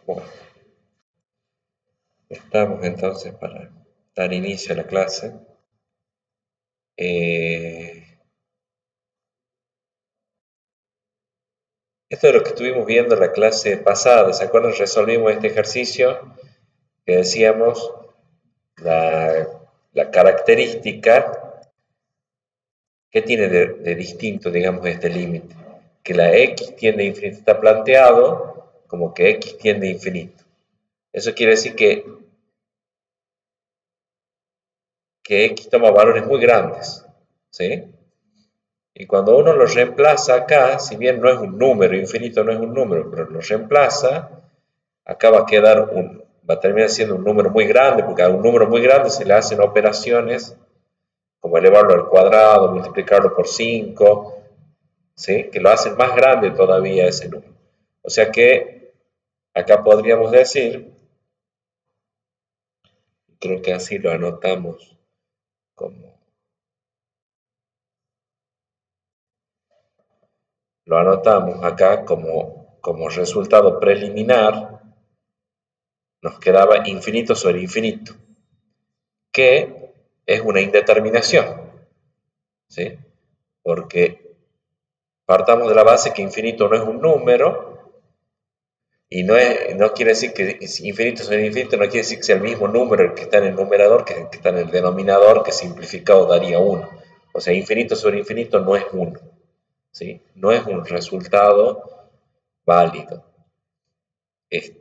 Bueno, estamos entonces para dar inicio a la clase. Esto es lo que estuvimos viendo en la clase pasada. ¿Se acuerdan? Resolvimos este ejercicio que decíamos la característica que tiene de distinto, digamos, este límite. Que la x tiende a infinito está planteado como que x tiende a infinito. Eso quiere decir que x toma valores muy grandes, ¿sí? Y cuando uno lo reemplaza acá, si bien no es un número, infinito no es un número, pero lo reemplaza, acá va a terminar siendo un número muy grande, porque a un número muy grande se le hacen operaciones como elevarlo al cuadrado, multiplicarlo por 5, ¿sí? Que lo hacen más grande todavía ese número. O sea que acá podríamos decir, creo que así lo anotamos como, lo anotamos acá como resultado preliminar, nos quedaba infinito sobre infinito, que es una indeterminación, ¿sí? Porque partamos de la base que infinito no es un número, y no quiere decir que infinito sobre infinito, no quiere decir que sea el mismo número el que está en el numerador que está en el denominador, que simplificado daría 1. O sea, infinito sobre infinito no es 1, ¿sí? No es un resultado válido. Es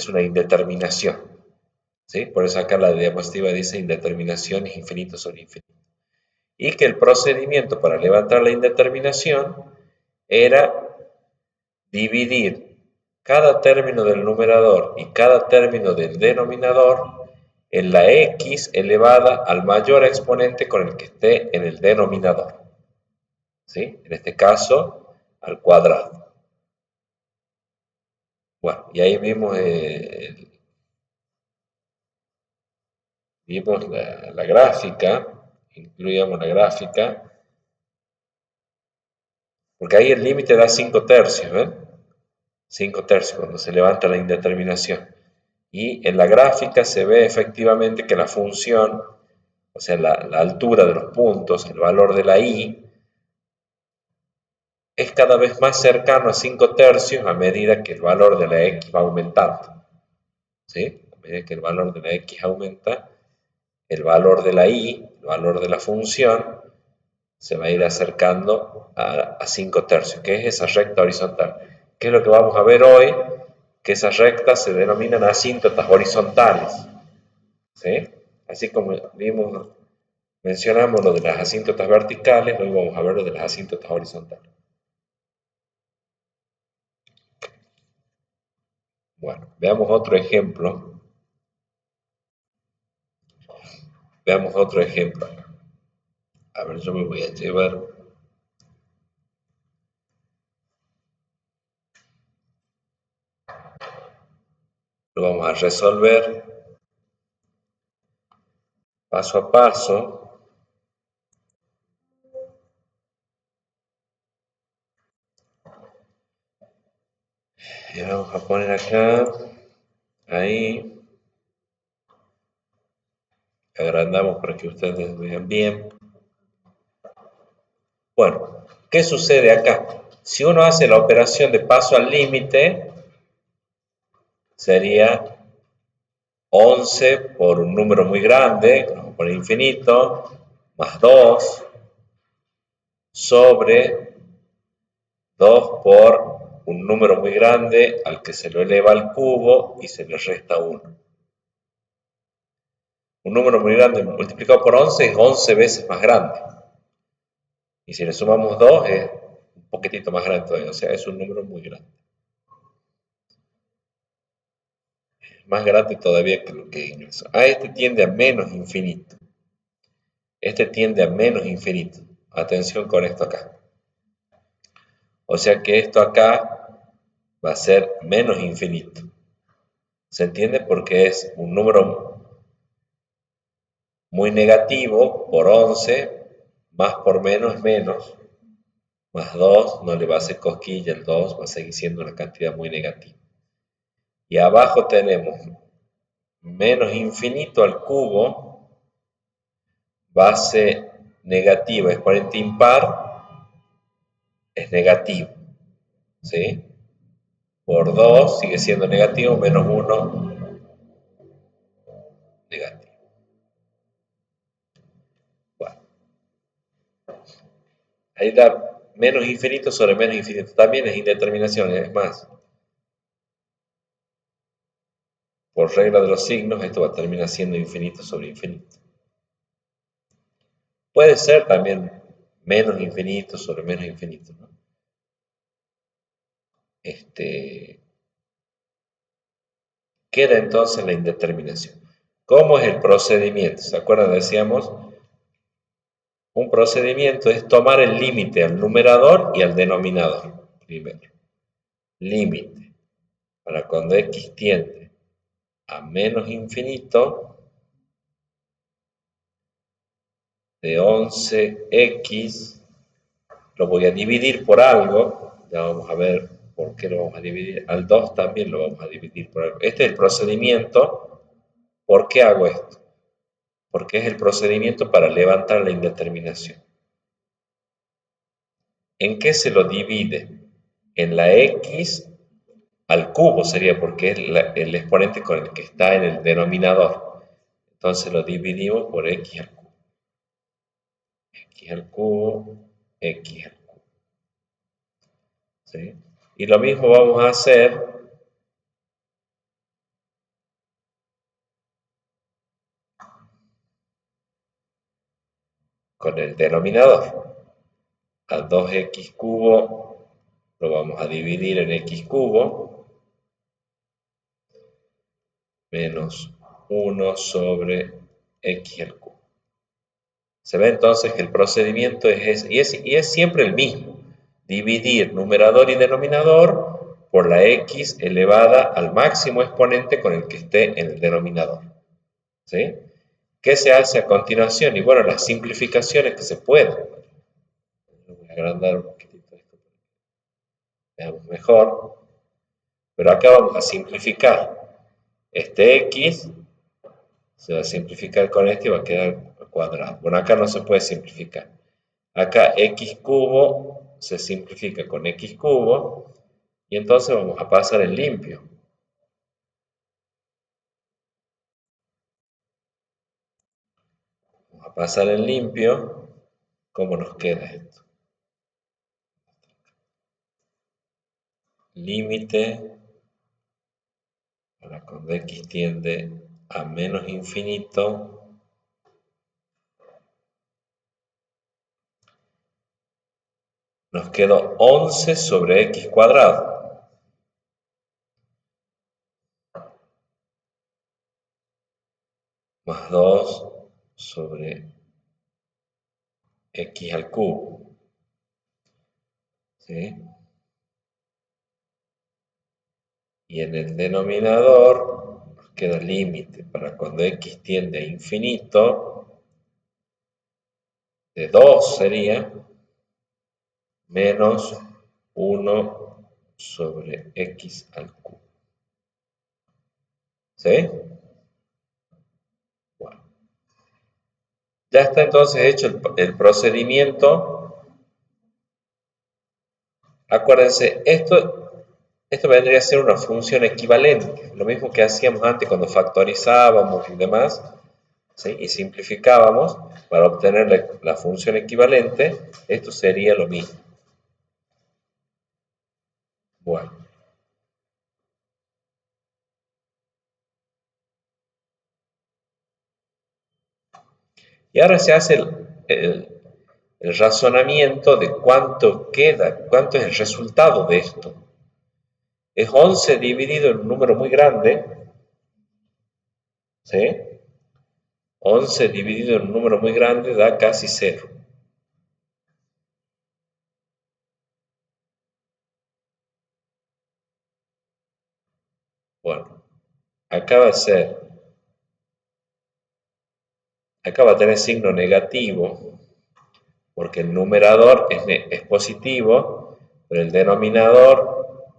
una indeterminación, ¿sí? Por eso acá la diapositiva dice indeterminación es infinito sobre infinito. Y que el procedimiento para levantar la indeterminación era dividir cada término del numerador y cada término del denominador en la x elevada al mayor exponente con el que esté en el denominador, ¿sí? En este caso, al cuadrado. Bueno, y ahí vimos la gráfica, incluíamos la gráfica, porque ahí el límite da 5 tercios, ¿ven? 5 tercios cuando se levanta la indeterminación. Y en la gráfica se ve efectivamente que la función, o sea, la altura de los puntos, el valor de la y, es cada vez más cercano a 5 tercios a medida que el valor de la x va aumentando, ¿sí? A medida que el valor de la x aumenta, el valor de la y, el valor de la función, se va a ir acercando a 5 tercios, que es esa recta horizontal. ¿Qué es lo que vamos a ver hoy? Que esas rectas se denominan asíntotas horizontales, ¿sí? Así como mencionamos lo de las asíntotas verticales, hoy vamos a ver lo de las asíntotas horizontales. Bueno, veamos otro ejemplo. Veamos otro ejemplo. A ver, yo me voy a llevar. Lo vamos a resolver paso a paso. Y vamos a poner acá, ahí. Agrandamos para que ustedes vean bien. Bueno, ¿qué sucede acá? Si uno hace la operación de paso al límite, sería 11 por un número muy grande, vamos a poner infinito, más 2, sobre 2 por un número muy grande al que se lo eleva al cubo y se le resta 1. Un número muy grande multiplicado por 11 es 11 veces más grande. Y si le sumamos 2 es un poquitito más grande todavía, o sea, es un número muy grande. Más grande todavía que lo que ingresó. Este tiende a menos infinito. Este tiende a menos infinito. Atención con esto acá. O sea que esto acá va a ser menos infinito. ¿Se entiende? Porque es un número muy negativo por 11, más por menos es menos, más 2 no le va a hacer cosquilla, el 2 va a seguir siendo una cantidad muy negativa. Y abajo tenemos menos infinito al cubo, base negativa, exponente impar, es negativo, ¿sí? Por 2 sigue siendo negativo, menos 1, negativo. Bueno, ahí da menos infinito sobre menos infinito. También es indeterminación, es más. Por regla de los signos, esto va a terminar siendo infinito sobre infinito. Puede ser también menos infinito sobre menos infinito, ¿no? Queda entonces la indeterminación. ¿Cómo es el procedimiento? ¿Se acuerdan? Decíamos, un procedimiento es tomar el límite al numerador y al denominador. Primero, límite para cuando x tiende a menos infinito de 11x, lo voy a dividir por algo, ya vamos a ver por qué lo vamos a dividir, al 2 también lo vamos a dividir por algo. Este es el procedimiento. ¿Por qué hago esto? Porque es el procedimiento para levantar la indeterminación. ¿En qué se lo divide? En la x al cubo sería, porque es el exponente con el que está en el denominador. Entonces lo dividimos por x al cubo. X al cubo, x al cubo. ¿Sí? Y lo mismo vamos a hacer con el denominador. Al 2x cubo lo vamos a dividir en x cubo menos 1 sobre x al cubo. Se ve entonces que el procedimiento es ese, y es siempre el mismo. Dividir numerador y denominador por la x elevada al máximo exponente con el que esté en el denominador. ¿Sí? ¿Qué se hace a continuación? Y bueno, las simplificaciones que se pueden. Voy a agrandar un poquitito esto para que veamos mejor. Pero acá vamos a simplificar. Este x se va a simplificar con este y va a quedar cuadrado. Bueno, acá no se puede simplificar. Acá x cubo se simplifica con x cubo y entonces vamos a pasar en limpio. Vamos a pasar en limpio. ¿Cómo nos queda esto? Límite para cuando x tiende a menos infinito nos quedó 11 sobre x cuadrado. Más 2 sobre x al cubo. ¿Sí? Y en el denominador nos queda límite para cuando x tiende a infinito de 2 sería menos 1 sobre x al cubo. ¿Sí? Bueno. Ya está entonces hecho el procedimiento. Acuérdense, esto vendría a ser una función equivalente, lo mismo que hacíamos antes cuando factorizábamos y demás, ¿sí? Y simplificábamos para obtener la función equivalente, esto sería lo mismo. Bueno. Y ahora se hace el razonamiento de cuánto queda, cuánto es el resultado de esto. Es 11 dividido en un número muy grande, ¿sí? 11 dividido en un número muy grande da casi 0. Bueno, acá va a ser, acá va a tener signo negativo, porque el numerador es positivo, pero el denominador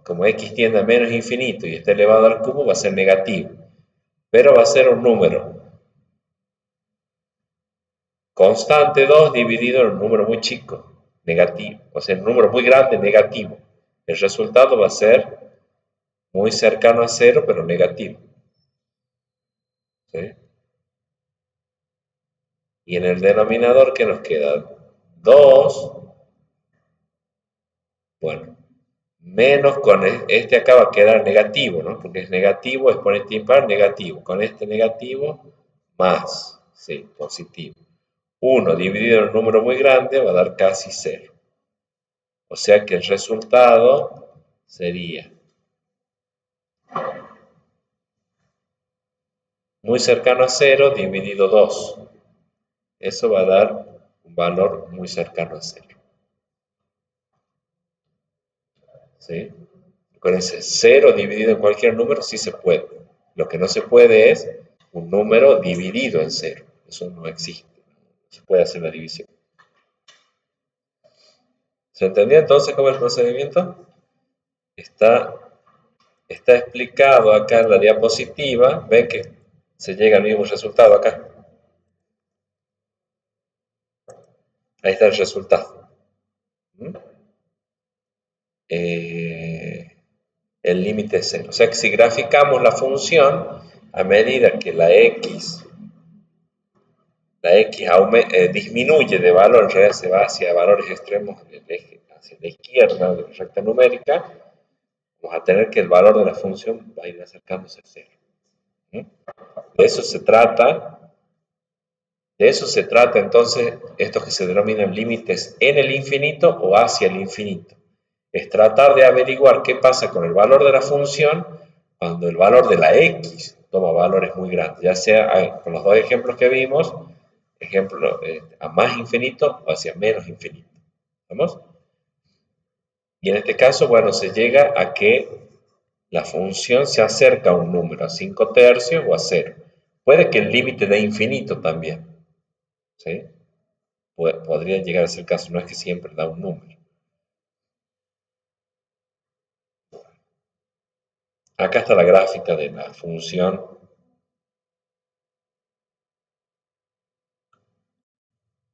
como x tiende a menos infinito y está elevado al cubo, va a ser negativo. Pero va a ser un número constante 2 dividido en un número muy chico, negativo. O sea, un número muy grande, negativo. El resultado va a ser muy cercano a 0, pero negativo. ¿Sí? Y en el denominador, ¿qué nos queda? 2, bueno, menos con este acá va a quedar negativo, ¿no? Porque es negativo, exponente impar, negativo. Con este negativo, más, sí, positivo. 1 dividido en un número muy grande va a dar casi 0. O sea que el resultado sería muy cercano a 0 dividido 2. Eso va a dar un valor muy cercano a 0. ¿Sí? Con ese 0 dividido en cualquier número sí se puede. Lo que no se puede es un número dividido en 0. Eso no existe. No se puede hacer la división. ¿Se entendió entonces cómo es el procedimiento? Está, está explicado acá en la diapositiva. Ven que se llega al mismo resultado acá. Ahí está el resultado. ¿Mm? El límite es 0. O sea que si graficamos la función, a medida que la x disminuye de valor, en realidad se va hacia valores extremos del eje, hacia la izquierda de la recta numérica, vamos a tener que el valor de la función va a ir acercándose a 0. ¿Mm? De eso se trata. De eso se trata entonces estos que se denominan límites en el infinito o hacia el infinito. Es tratar de averiguar qué pasa con el valor de la función cuando el valor de la x toma valores muy grandes, ya sea con los dos ejemplos que vimos, ejemplo a más infinito o hacia menos infinito. ¿Vamos? Y en este caso, bueno, se llega a que la función se acerca a un número, a 5 tercios o a 0. Puede que el límite dé infinito también. ¿Sí? Podría llegar a ser el caso, no es que siempre da un número. Acá está la gráfica de la función.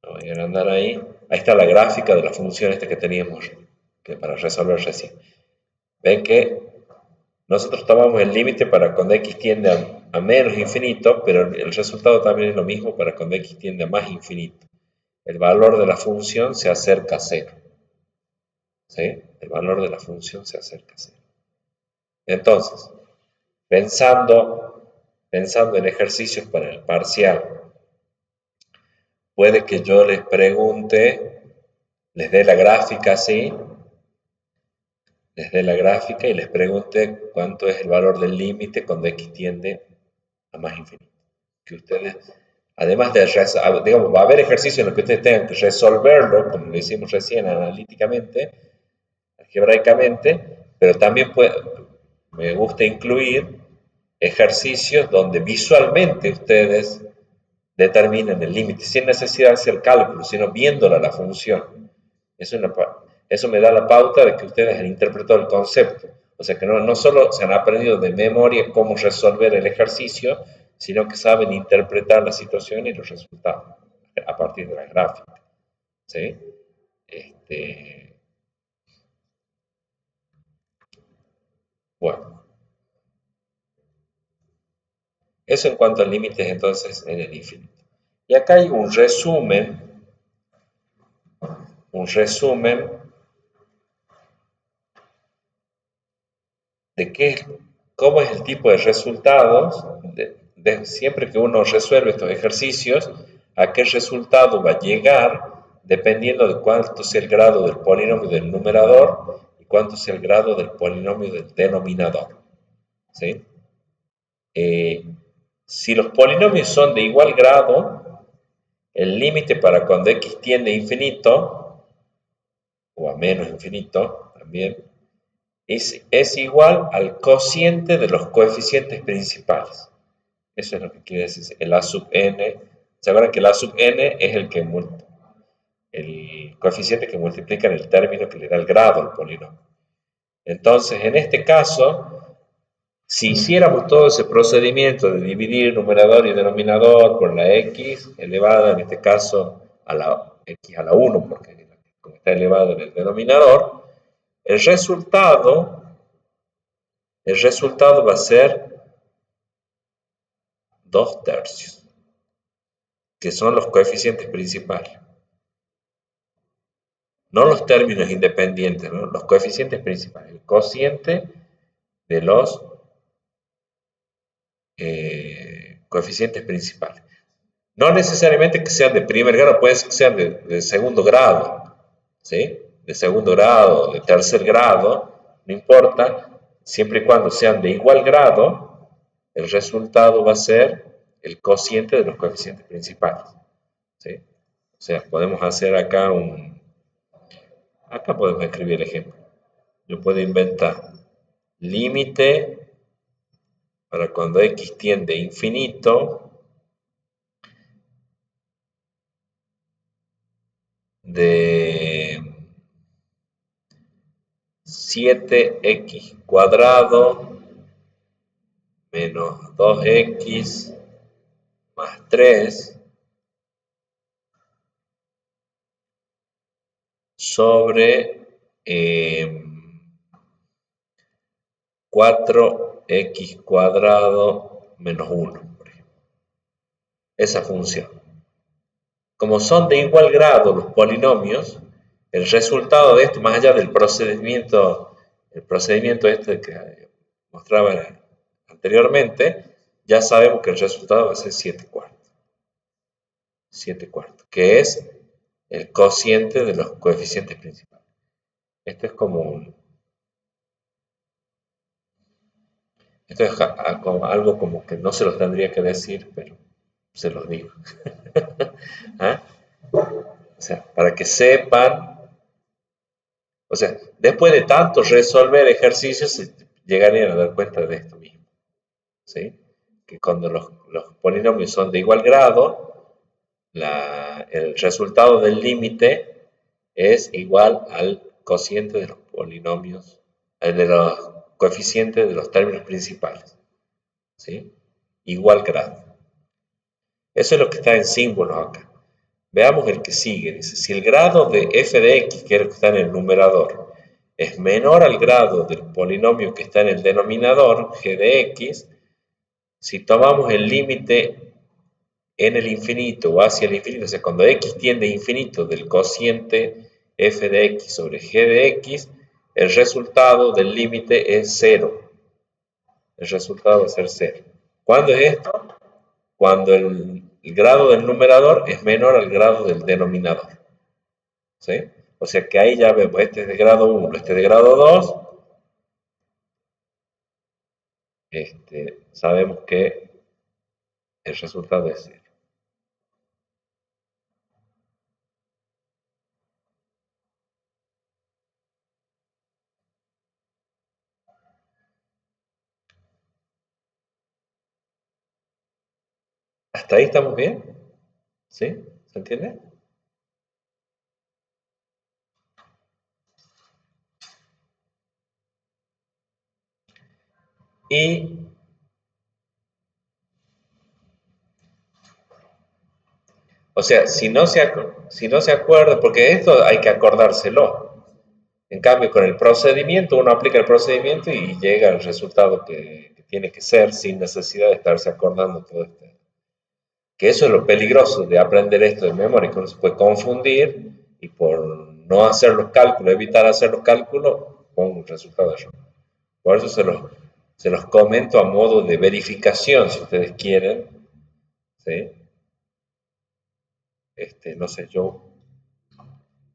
Voy a agrandar ahí. Ahí está la gráfica de la función esta que teníamos para resolver recién. Ven que nosotros tomamos el límite para cuando x tiende a menos infinito, pero el resultado también es lo mismo para cuando x tiende a más infinito. El valor de la función se acerca a 0. ¿Sí? El valor de la función se acerca a 0. Entonces, pensando en ejercicios para el parcial, puede que yo les pregunte, les dé la gráfica así, les dé la gráfica y les pregunte cuánto es el valor del límite cuando x tiende a más infinito. Que ustedes, además de, digamos, va a haber ejercicios en los que ustedes tengan que resolverlo, como lo hicimos recién analíticamente, algebraicamente, pero también me gusta incluir ejercicios donde visualmente ustedes determinen el límite, sin necesidad de hacer cálculos, sino viéndola la función. Eso me da la pauta de que ustedes han interpretado el concepto. O sea que no solo se han aprendido de memoria cómo resolver el ejercicio, sino que saben interpretar la situación y los resultados a partir de la gráfica. ¿Sí? Bueno, eso en cuanto a límites entonces en el infinito. Y acá hay un resumen de cómo es el tipo de resultados, siempre que uno resuelve estos ejercicios, a qué resultado va a llegar dependiendo de cuánto sea el grado del polinomio del numerador y cuánto sea el grado del polinomio del denominador. ¿Sí? Si los polinomios son de igual grado, el límite para cuando x tiende a infinito, o a menos infinito también, es igual al cociente de los coeficientes principales. Eso es lo que quiere decir el a sub n. ¿Se acuerdan que el a sub n es el coeficiente que multiplica en el término que le da el grado al polinomio? Entonces, en este caso, si hiciéramos todo ese procedimiento de dividir numerador y denominador por la x elevada, en este caso, a la x a la 1, porque como está elevado en el denominador, el resultado va a ser 2/3, que son los coeficientes principales. No los términos independientes, ¿no? Los coeficientes principales. El cociente de los coeficientes principales. No necesariamente que sean de primer grado, puede ser que sean de segundo grado, ¿sí? De segundo grado, de tercer grado, no importa, siempre y cuando sean de igual grado, el resultado va a ser el cociente de los coeficientes principales, ¿sí? O sea, podemos hacer acá podemos escribir el ejemplo. Yo puedo inventar límite para cuando x tiende a infinito de 7x cuadrado menos 2x más 3 sobre 4x cuadrado menos 1, por ejemplo. Esa función. Como son de igual grado los polinomios, el resultado de esto, más allá del procedimiento, el procedimiento este que mostraba anteriormente, ya sabemos que el resultado va a ser 7/4. 7/4, que es el cociente de los coeficientes principales. Esto es esto es algo como que no se los tendría que decir, pero se los digo. ¿Ah? O sea, para que sepan, o sea, después de tanto resolver ejercicios, se llegarían a dar cuenta de esto mismo, ¿sí? Que cuando los polinomios son de igual grado, el resultado del límite es igual al cociente de los polinomios, de los coeficientes de los términos principales, ¿sí? Igual grado. Eso es lo que está en símbolos acá. Veamos el que sigue. Dice, si el grado de f de x, que es el que está en el numerador, es menor al grado del polinomio que está en el denominador, g de x, si tomamos el límite en el infinito o hacia el infinito, o sea, cuando x tiende a infinito del cociente f de x sobre g de x, el resultado del límite es 0. El resultado va a ser 0. ¿Cuándo es esto? Cuando el grado del numerador es menor al grado del denominador, ¿sí? O sea que ahí ya vemos, este es de grado 1, este es de grado 2, sabemos que el resultado es 0. ¿Hasta ahí estamos bien? ¿Sí? ¿Se entiende? Y, o sea, si no se acuerda, porque esto hay que acordárselo. En cambio, con el procedimiento, uno aplica el procedimiento y llega al resultado que tiene que ser sin necesidad de estarse acordando todo esto. Que eso es lo peligroso de aprender esto de memoria, que uno se puede confundir y por no hacer los cálculos, evitar hacer los cálculos, con un resultado erróneo. Por eso se los comento a modo de verificación, si ustedes quieren. ¿Sí? No sé, yo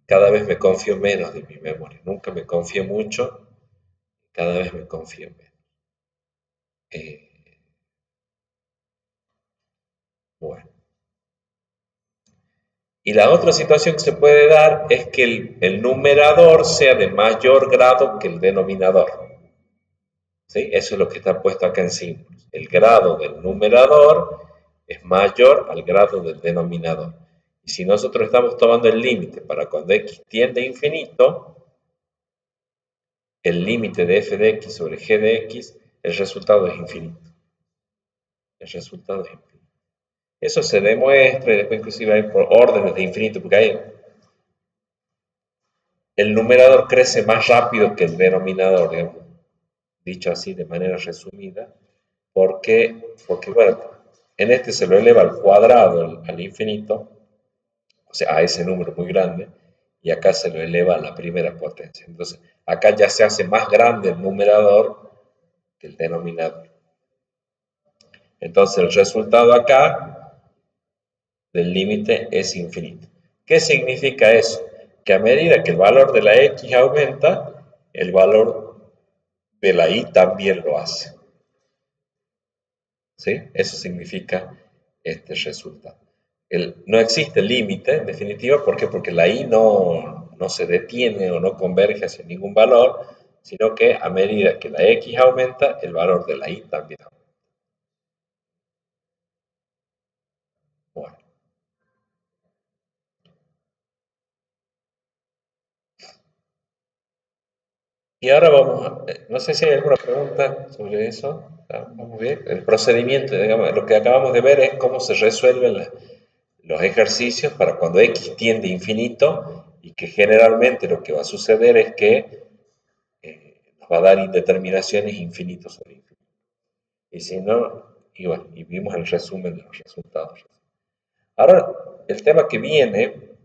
cada vez me confío menos de mi memoria. Nunca me confié mucho, cada vez me confío menos. Eh, bueno. Y la otra situación que se puede dar es que el numerador sea de mayor grado que el denominador. ¿Sí? Eso es lo que está puesto acá en símbolos. El grado del numerador es mayor al grado del denominador. Y si nosotros estamos tomando el límite para cuando x tiende a infinito, el límite de f de x sobre g de x, el resultado es infinito. El resultado es infinito. Eso se demuestra y después inclusive hay por órdenes de infinito, porque hay, el numerador crece más rápido que el denominador, digamos, dicho así de manera resumida, porque bueno, en este se lo eleva al cuadrado, al infinito, o sea, a ese número muy grande, y acá se lo eleva a la primera potencia. Entonces, acá ya se hace más grande el numerador que el denominador. Entonces, el resultado acá del límite es infinito. ¿Qué significa eso? Que a medida que el valor de la x aumenta, el valor de la y también lo hace. ¿Sí? Eso significa este resultado. No existe límite, en definitiva, ¿por qué? Porque la y no se detiene o no converge hacia ningún valor, sino que a medida que la x aumenta, el valor de la y también aumenta. Bueno. Y ahora no sé si hay alguna pregunta sobre eso. Vamos bien. El procedimiento, digamos, lo que acabamos de ver es cómo se resuelven los ejercicios para cuando x tiende a infinito y que generalmente lo que va a suceder es que nos va a dar indeterminaciones infinitos sobre infinito. Y si no, y bueno, y vimos el resumen de los resultados. Ahora, el tema que viene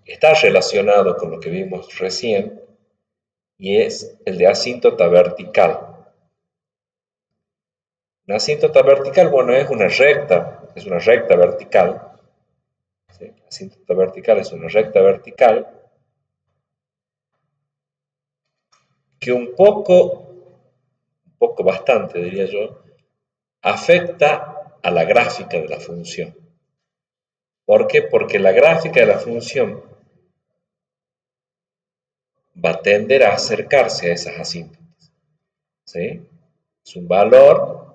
está relacionado con lo que vimos recién y es el de asíntota vertical. Una asíntota vertical, bueno, es una recta vertical. ¿Sí? La asíntota vertical es una recta vertical que un poco bastante diría yo, afecta a la gráfica de la función. ¿Por qué? Porque la gráfica de la función va a tender a acercarse a esas asíntotas. ¿Sí? Es un valor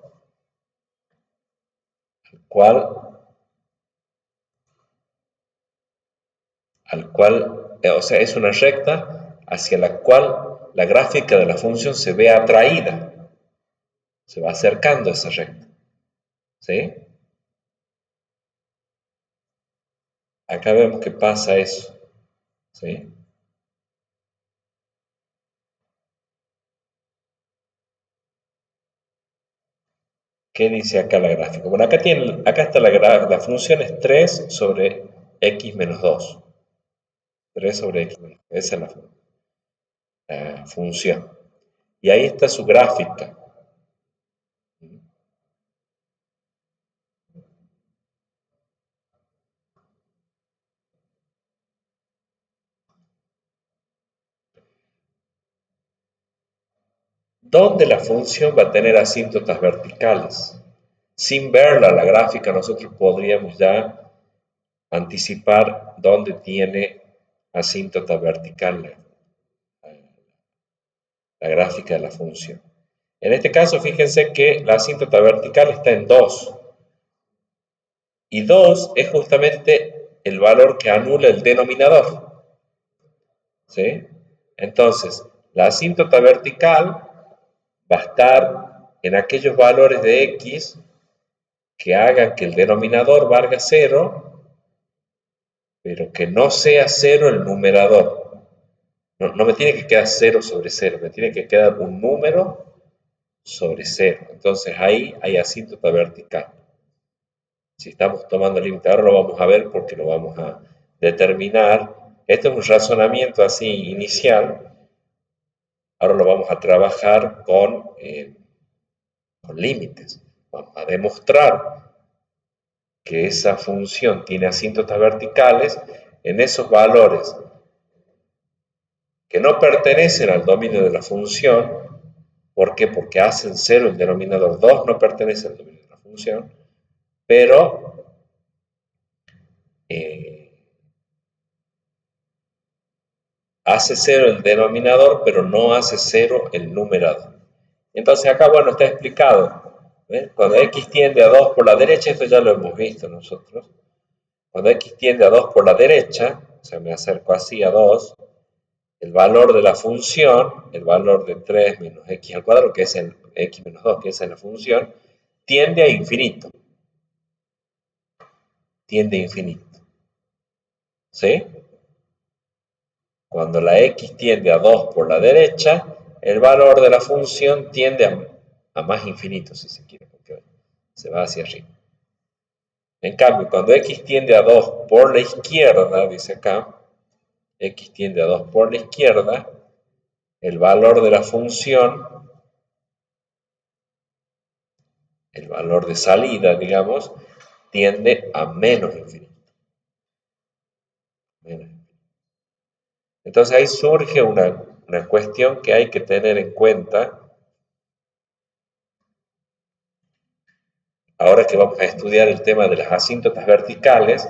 o sea, es una recta hacia la cual la gráfica de la función se ve atraída, se va acercando a esa recta. ¿Sí? Acá vemos que pasa eso. ¿Sí? ¿Qué dice acá la gráfica? Bueno, acá está la función es 3 sobre x menos 2. 3 sobre x menos 2. Esa es la función. Y ahí está su gráfica. Donde la función va a tener asíntotas verticales. Sin verla la gráfica, nosotros podríamos ya anticipar dónde tiene asíntota vertical la gráfica de la función. En este caso, fíjense que la asíntota vertical está en 2. Y 2 es justamente el valor que anula el denominador. ¿Sí? Entonces, la asíntota vertical va a estar en aquellos valores de x que hagan que el denominador valga 0, pero que no sea 0 el numerador. No me tiene que quedar 0 sobre 0, me tiene que quedar un número sobre 0. Entonces ahí hay asíntota vertical. Si estamos tomando el límite, ahora lo vamos a ver porque lo vamos a determinar. Este es un razonamiento así inicial. Ahora lo vamos a trabajar con límites. Vamos a demostrar que esa función tiene asíntotas verticales en esos valores que no pertenecen al dominio de la función. ¿Por qué? Porque hacen 0 el denominador. 2 no pertenece al dominio de la función, pero hace 0 el denominador, pero no hace 0 el numerador. Entonces acá, bueno, está explicado. ¿Ven? Cuando x tiende a 2 por la derecha, esto ya lo hemos visto nosotros. Cuando x tiende a 2 por la derecha, o sea, me acerco así a 2, el valor de la función, el valor de 3 menos x al cuadrado, que es el x menos 2, que es la función, tiende a infinito. Tiende a infinito. ¿Sí? Cuando la x tiende a 2 por la derecha, el valor de la función tiende a más infinito, si se quiere, porque se va hacia arriba. En cambio, cuando x tiende a 2 por la izquierda, dice acá, x tiende a 2 por la izquierda, el valor de la función, el valor de salida, digamos, tiende a menos infinito. Menos. Entonces ahí surge una cuestión que hay que tener en cuenta ahora que vamos a estudiar el tema de las asíntotas verticales.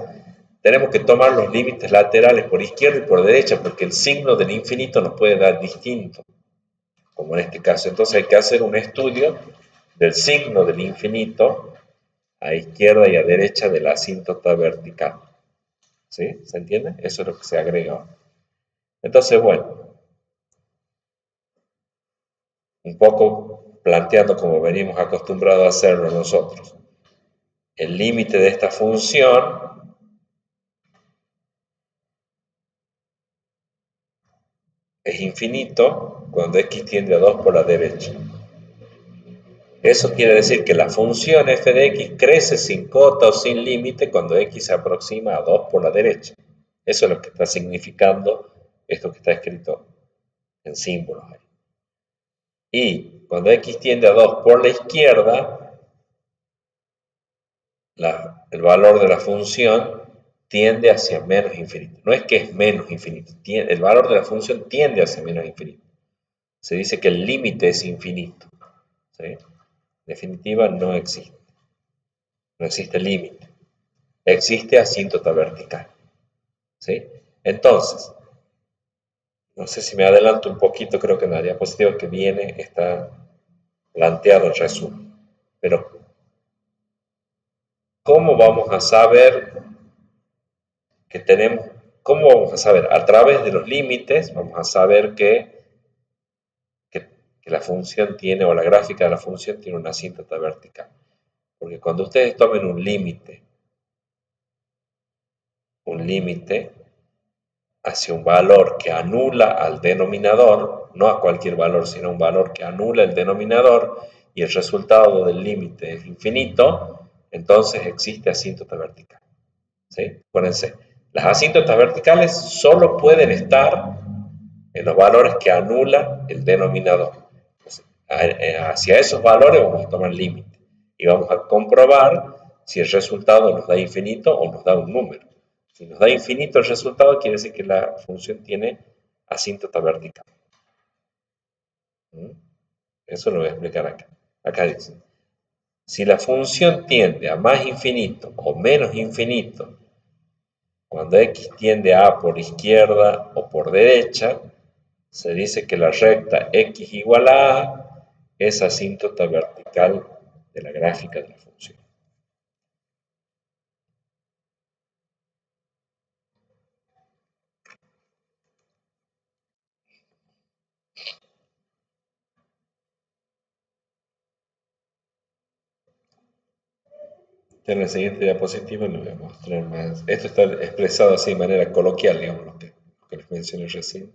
Tenemos que tomar los límites laterales por izquierda y por derecha, porque el signo del infinito nos puede dar distinto, como en este caso. Entonces hay que hacer un estudio del signo del infinito a izquierda y a derecha de la asíntota vertical. ¿Sí? ¿Se entiende? Eso es lo que se agrega. Entonces, bueno, un poco planteando como venimos acostumbrados a hacerlo nosotros. El límite de esta función es infinito cuando x tiende a 2 por la derecha. Eso quiere decir que la función f de x crece sin cota o sin límite cuando x se aproxima a 2 por la derecha. Eso es lo que está significando esto que está escrito en símbolos ahí. Y cuando x tiende a 2 por la izquierda, el valor de la función tiende hacia menos infinito. No es que es menos infinito, el valor de la función tiende hacia menos infinito. Se dice que el límite es infinito. ¿Sí? En definitiva, no existe. No existe límite. Existe asíntota vertical. ¿Sí? Entonces, no sé si me adelanto un poquito, creo que en la diapositiva que viene está planteado el resumen. Pero, ¿cómo vamos a saber que tenemos, cómo vamos a saber? A través de los límites vamos a saber que la función tiene, o la gráfica de la función tiene una asíntota vertical. Porque cuando ustedes tomen un límite hacia un valor que anula al denominador, no a cualquier valor, sino un valor que anula el denominador, y el resultado del límite es infinito, entonces existe asíntota vertical. ¿Sí? Acuérdense, las asíntotas verticales solo pueden estar en los valores que anula el denominador. Entonces, hacia esos valores vamos a tomar límite y vamos a comprobar si el resultado nos da infinito o nos da un número. Si nos da infinito el resultado, quiere decir que la función tiene asíntota vertical. ¿Mm? Eso lo voy a explicar acá. Acá dice, si la función tiende a más infinito o menos infinito, cuando x tiende a por izquierda o por derecha, se dice que la recta x igual a es asíntota vertical de la gráfica de la función. En la siguiente diapositiva les voy a mostrar más. Esto está expresado así de manera coloquial, digamos, lo que les mencioné recién.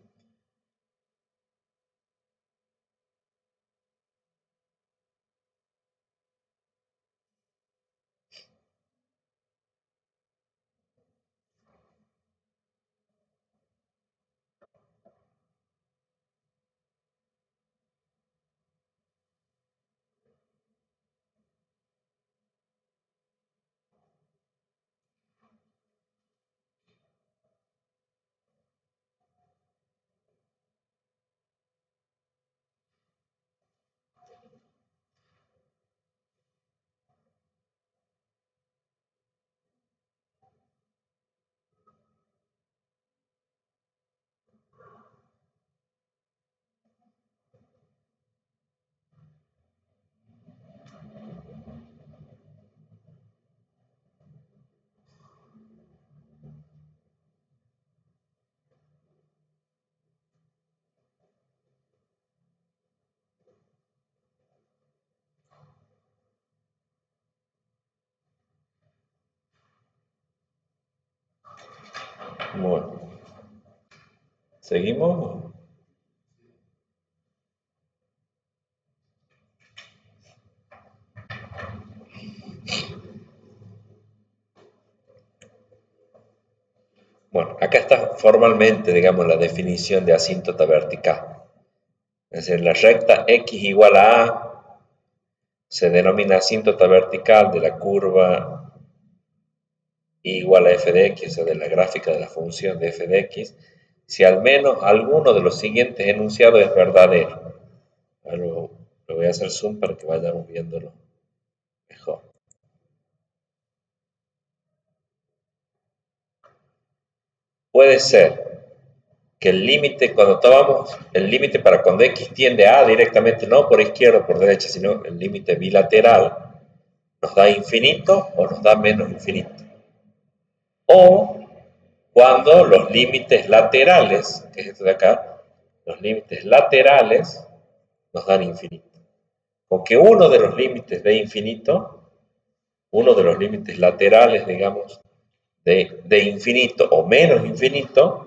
Bueno, ¿seguimos? Bueno, acá está formalmente, digamos, la definición de asíntota vertical. Es decir, la recta x igual a se denomina asíntota vertical de la curva igual a f de x, o sea, de la gráfica de la función de f de x, si al menos alguno de los siguientes enunciados es verdadero. Lo voy a hacer zoom para que vayamos viéndolo mejor. Puede ser que el límite, cuando tomamos el límite para cuando x tiende a directamente, no por izquierda o por derecha, sino el límite bilateral, nos da infinito o nos da menos infinito. O cuando los límites laterales, que es esto de acá, los límites laterales nos dan infinito. Con que uno de los límites de infinito, uno de los límites laterales, digamos, de infinito o menos infinito,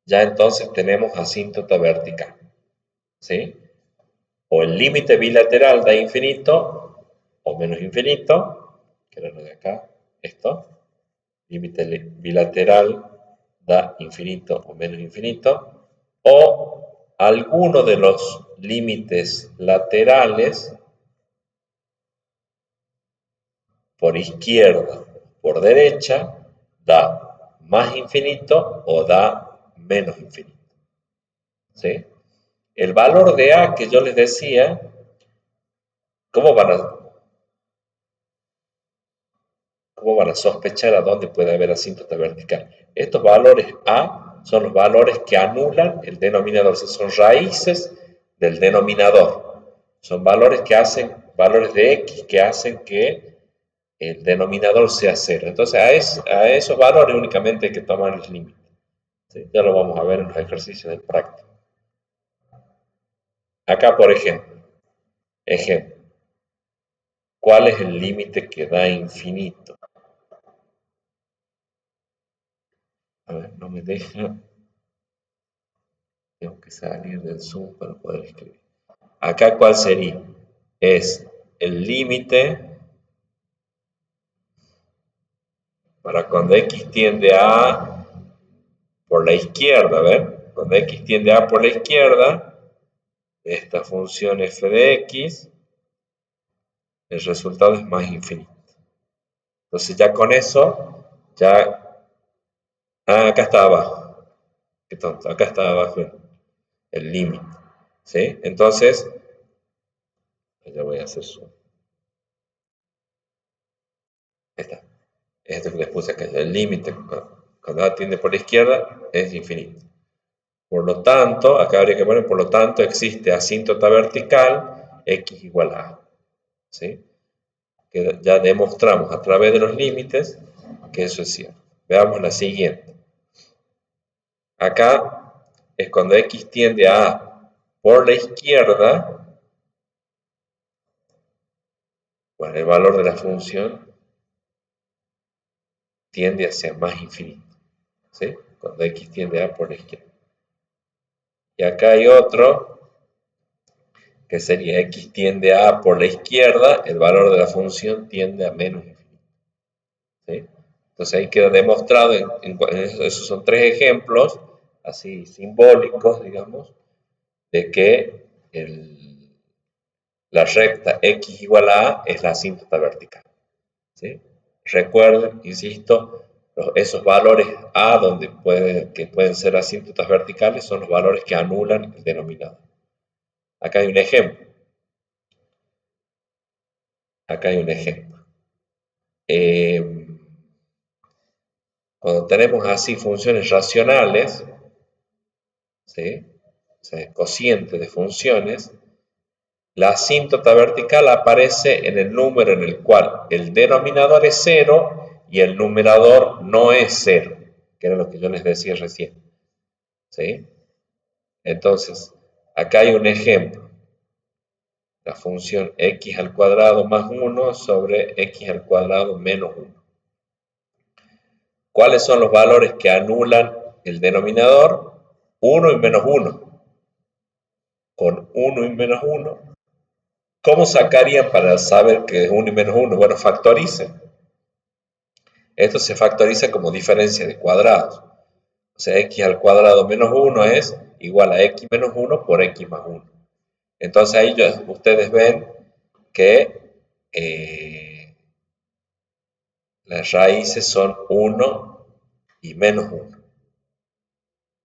ya entonces tenemos asíntota vertical. ¿Sí? O el límite bilateral da infinito o menos infinito, que era lo de acá, esto, límite bilateral da infinito o menos infinito, o alguno de los límites laterales por izquierda o por derecha da más infinito o da menos infinito. ¿Sí? El valor de A que yo les decía, ¿cómo van a, cómo van a sospechar a dónde puede haber asíntota vertical? Estos valores A son los valores que anulan el denominador, son raíces del denominador. Son valores que hacen, valores de X que hacen que el denominador sea cero. Entonces a esos valores únicamente hay que tomar el límite. ¿Sí? Ya lo vamos a ver en los ejercicios del práctico. Acá, por ejemplo, ¿cuál es el límite que da infinito? A ver, no me deja. Tengo que salir del Zoom para poder escribir. Acá, ¿cuál sería? Es el límite para cuando x tiende a por la izquierda, a ver, cuando x tiende a por la izquierda, esta función f de x, el resultado es más infinito. Entonces ya con eso, ya, acá está abajo, qué tonto, acá está abajo el límite, ¿sí? Entonces, ya voy a hacer zoom. Ahí está. Esto que les puse acá, el límite cuando A tiende por la izquierda es infinito. Por lo tanto, acá habría que poner, por lo tanto, existe asíntota vertical x igual a A. ¿Sí? Que ya demostramos a través de los límites que eso es cierto. Veamos la siguiente. Acá es cuando x tiende a A por la izquierda, bueno, el valor de la función tiende hacia más infinito. ¿Sí? Cuando x tiende a por la izquierda. Y acá hay otro que sería x tiende a por la izquierda, el valor de la función tiende a menos infinito. ¿Sí? Entonces ahí queda demostrado, esos son tres ejemplos, así simbólicos, digamos, de que la recta x igual a A es la asíntota vertical. ¿Sí? Recuerden, insisto, esos valores A que pueden ser asíntotas verticales son los valores que anulan el denominador. Acá hay un ejemplo. Acá hay un ejemplo. Cuando tenemos así funciones racionales, ¿sí? O sea, cociente de funciones, la asíntota vertical aparece en el número en el cual el denominador es 0 y el numerador no es 0, que era lo que yo les decía recién. ¿Sí? Entonces, acá hay un ejemplo. La función x al cuadrado más 1 sobre x al cuadrado menos 1. ¿Cuáles son los valores que anulan el denominador? 1 y menos 1. Con 1 y menos 1. ¿Cómo sacarían para saber que es 1 y menos 1? Bueno, factoricen. Esto se factoriza como diferencia de cuadrados. O sea, x al cuadrado menos 1 es igual a x menos 1 por x más 1. Entonces ahí ustedes ven que las raíces son 1 y menos 1.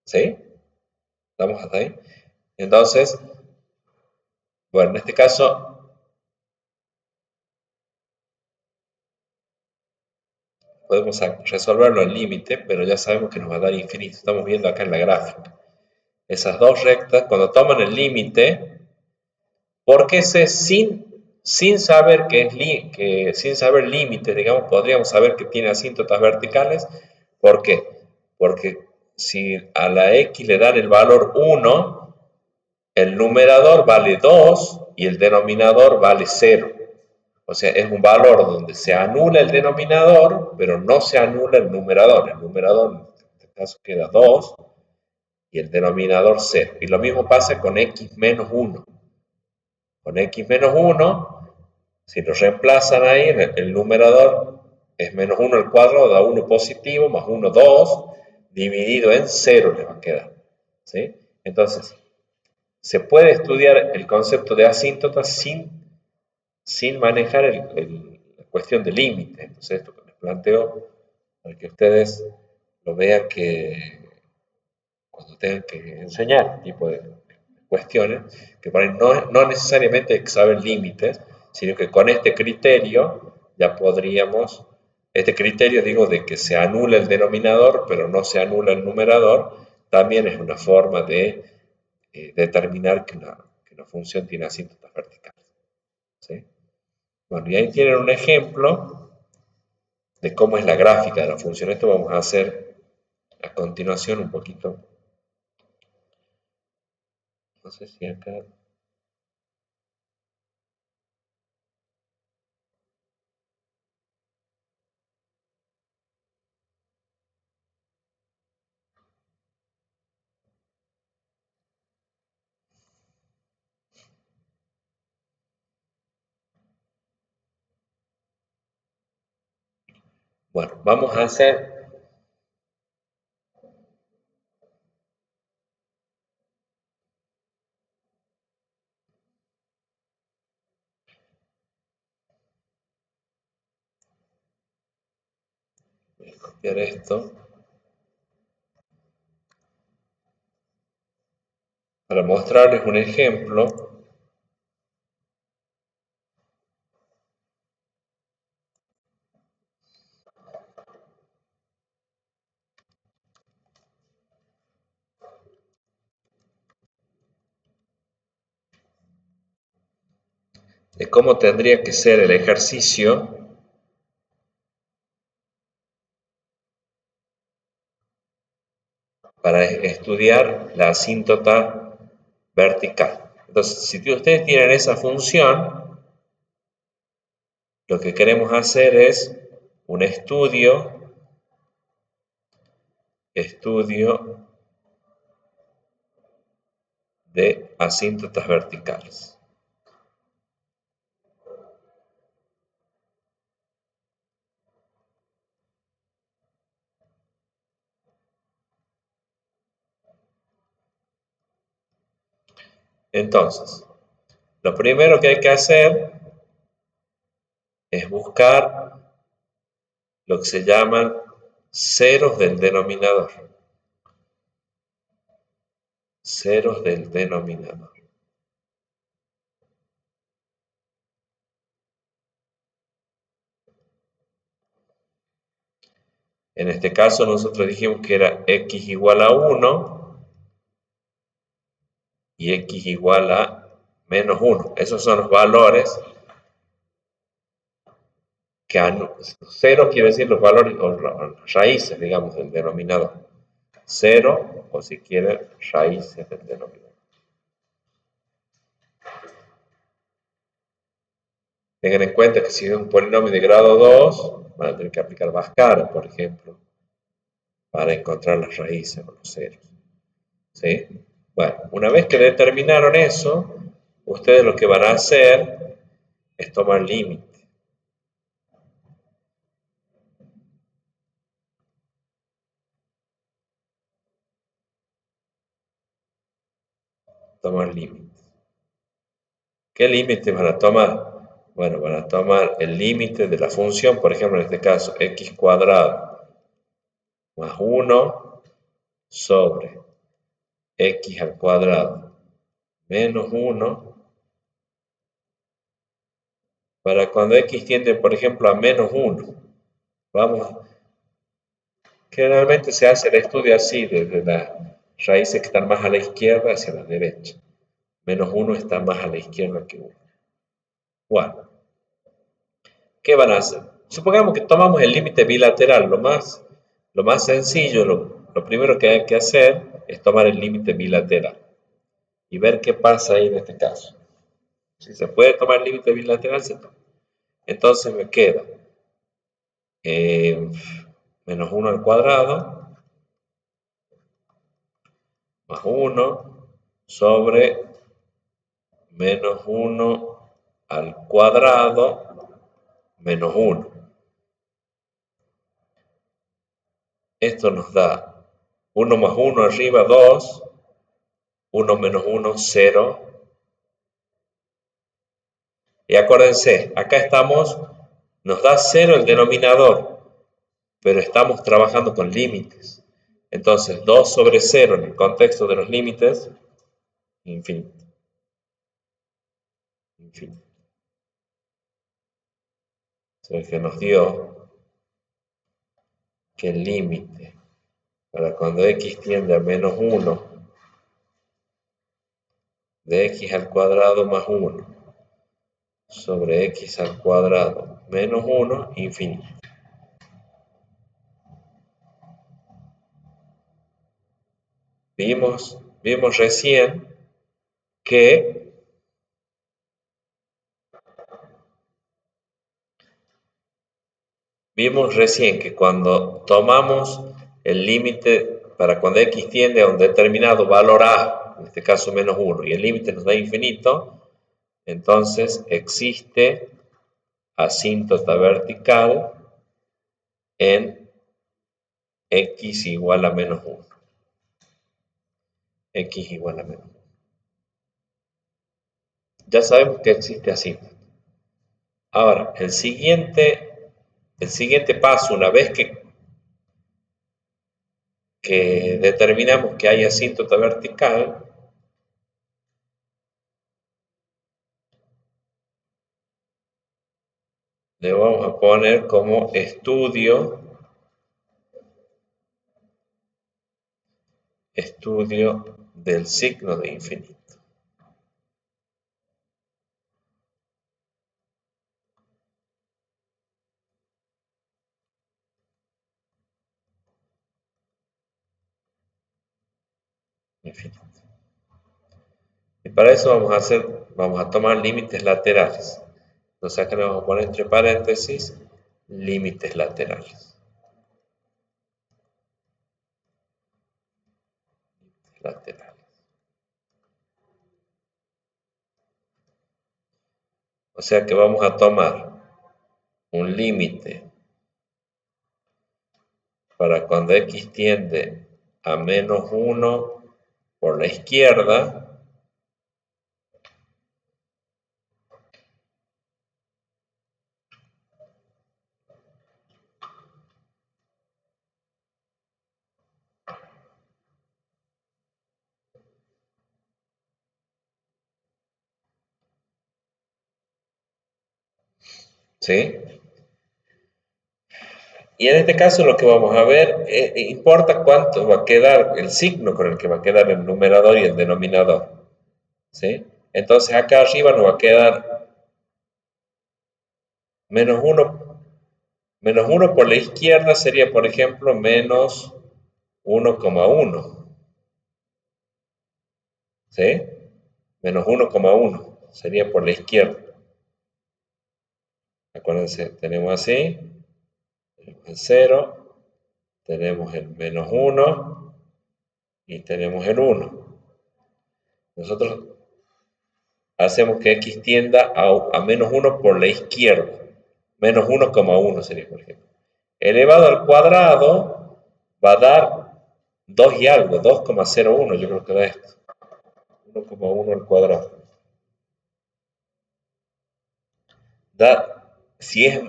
¿Sí? ¿Estamos hasta ahí? Entonces, bueno, en este caso podemos resolverlo al límite, pero ya sabemos que nos va a dar infinito. Estamos viendo acá en la gráfica. Esas dos rectas, cuando toman el límite, porque sin saber sin saber límites, digamos, podríamos saber que tiene asíntotas verticales. ¿Por qué? Porque si a la x le dan el valor 1, el numerador vale 2 y el denominador vale 0. O sea, es un valor donde se anula el denominador, pero no se anula el numerador. El numerador en este caso queda 2 y el denominador 0. Y lo mismo pasa con x menos 1. Con x menos 1, si lo reemplazan ahí, el numerador es menos 1 al cuadrado, da 1 positivo, más 1, 2, dividido en 0 le va a quedar. ¿Sí? Entonces, se puede estudiar el concepto de asíntota sin manejar la cuestión de límite. Entonces, esto que les planteo, para que ustedes lo vean que cuando tengan que enseñar este tipo de cuestiones, que por ahí no necesariamente hay que saber límites, sino que con este criterio ya podríamos, este criterio digo de que se anula el denominador, pero no se anula el numerador, también es una forma de determinar que una función tiene asíntotas verticales. ¿Sí? Bueno, y ahí tienen un ejemplo de cómo es la gráfica de la función. Esto vamos a hacer a continuación un poquito. No sé si acá... Bueno, vamos a hacer... Voy a copiar esto para mostrarles un ejemplo de cómo tendría que ser el ejercicio para estudiar la asíntota vertical. Entonces, si ustedes tienen esa función, lo que queremos hacer es un estudio de asíntotas verticales. Entonces, lo primero que hay que hacer es buscar lo que se llaman ceros del denominador. Ceros del denominador. En este caso nosotros dijimos que era x igual a 1 y x igual a menos 1. Esos son los valores que 0 quiere decir los valores o raíces, digamos, del denominador. 0 o si quieren raíces del denominador. Tengan en cuenta que si es un polinomio de grado 2, van a tener que aplicar Bhaskara, por ejemplo. para encontrar las raíces o los ceros. ¿Sí? Bueno, una vez que determinaron eso, ustedes lo que van a hacer es tomar límite. Tomar límite. ¿Qué límite van a tomar? Bueno, van a tomar el límite de la función, por ejemplo, en este caso, x cuadrado más 1 sobre x al cuadrado menos 1, para cuando x tiende, por ejemplo, a menos 1. Vamos, generalmente se hace el estudio así, desde las raíces que están más a la izquierda hacia la derecha. Menos 1 está más a la izquierda que 1. Bueno, ¿qué van a hacer? Supongamos que tomamos el límite bilateral. Lo más sencillo, lo primero que hay que hacer es tomar el límite bilateral y ver qué pasa ahí en este caso. Si se puede tomar el límite bilateral, se toma. Entonces me queda menos 1 al cuadrado más 1 sobre menos 1 al cuadrado menos 1. Esto nos da 1 más 1 arriba, 2, 1 menos 1, 0. Y acuérdense, acá nos da 0 el denominador, pero estamos trabajando con límites. Entonces, 2 sobre 0 en el contexto de los límites, infinito. Infinito. Eso es que nos dio que el límite para cuando x tiende a menos 1 de x al cuadrado más 1 sobre x al cuadrado menos 1, infinito. Vimos recién que cuando tomamos el límite para cuando x tiende a un determinado valor a, en este caso menos 1, y el límite nos da infinito, entonces existe asíntota vertical en x igual a menos 1. X igual a menos 1. Ya sabemos que existe asíntota. Ahora, el siguiente paso, una vez que determinamos que hay asíntota vertical, le vamos a poner como estudio del signo de infinito. Infinito. Y para eso vamos a tomar límites laterales. Entonces acá le vamos a poner entre paréntesis límites laterales. O sea que vamos a tomar un límite para cuando x tiende a menos 1 por la izquierda, ¿sí? Y en este caso lo que vamos a ver, importa cuánto va a quedar el signo con el que va a quedar el numerador y el denominador, ¿sí? Entonces acá arriba nos va a quedar menos 1 por la izquierda sería, por ejemplo, menos 1,1, ¿sí? Menos 1,1 sería por la izquierda. Acuérdense, tenemos así, el 0, tenemos el menos 1 y tenemos el 1. Nosotros hacemos que x tienda a menos 1 por la izquierda. Menos 1,1 sería, por ejemplo. Elevado al cuadrado va a dar 2 y algo, 2,01 yo creo que da esto. 1,1 al cuadrado. Da, si es,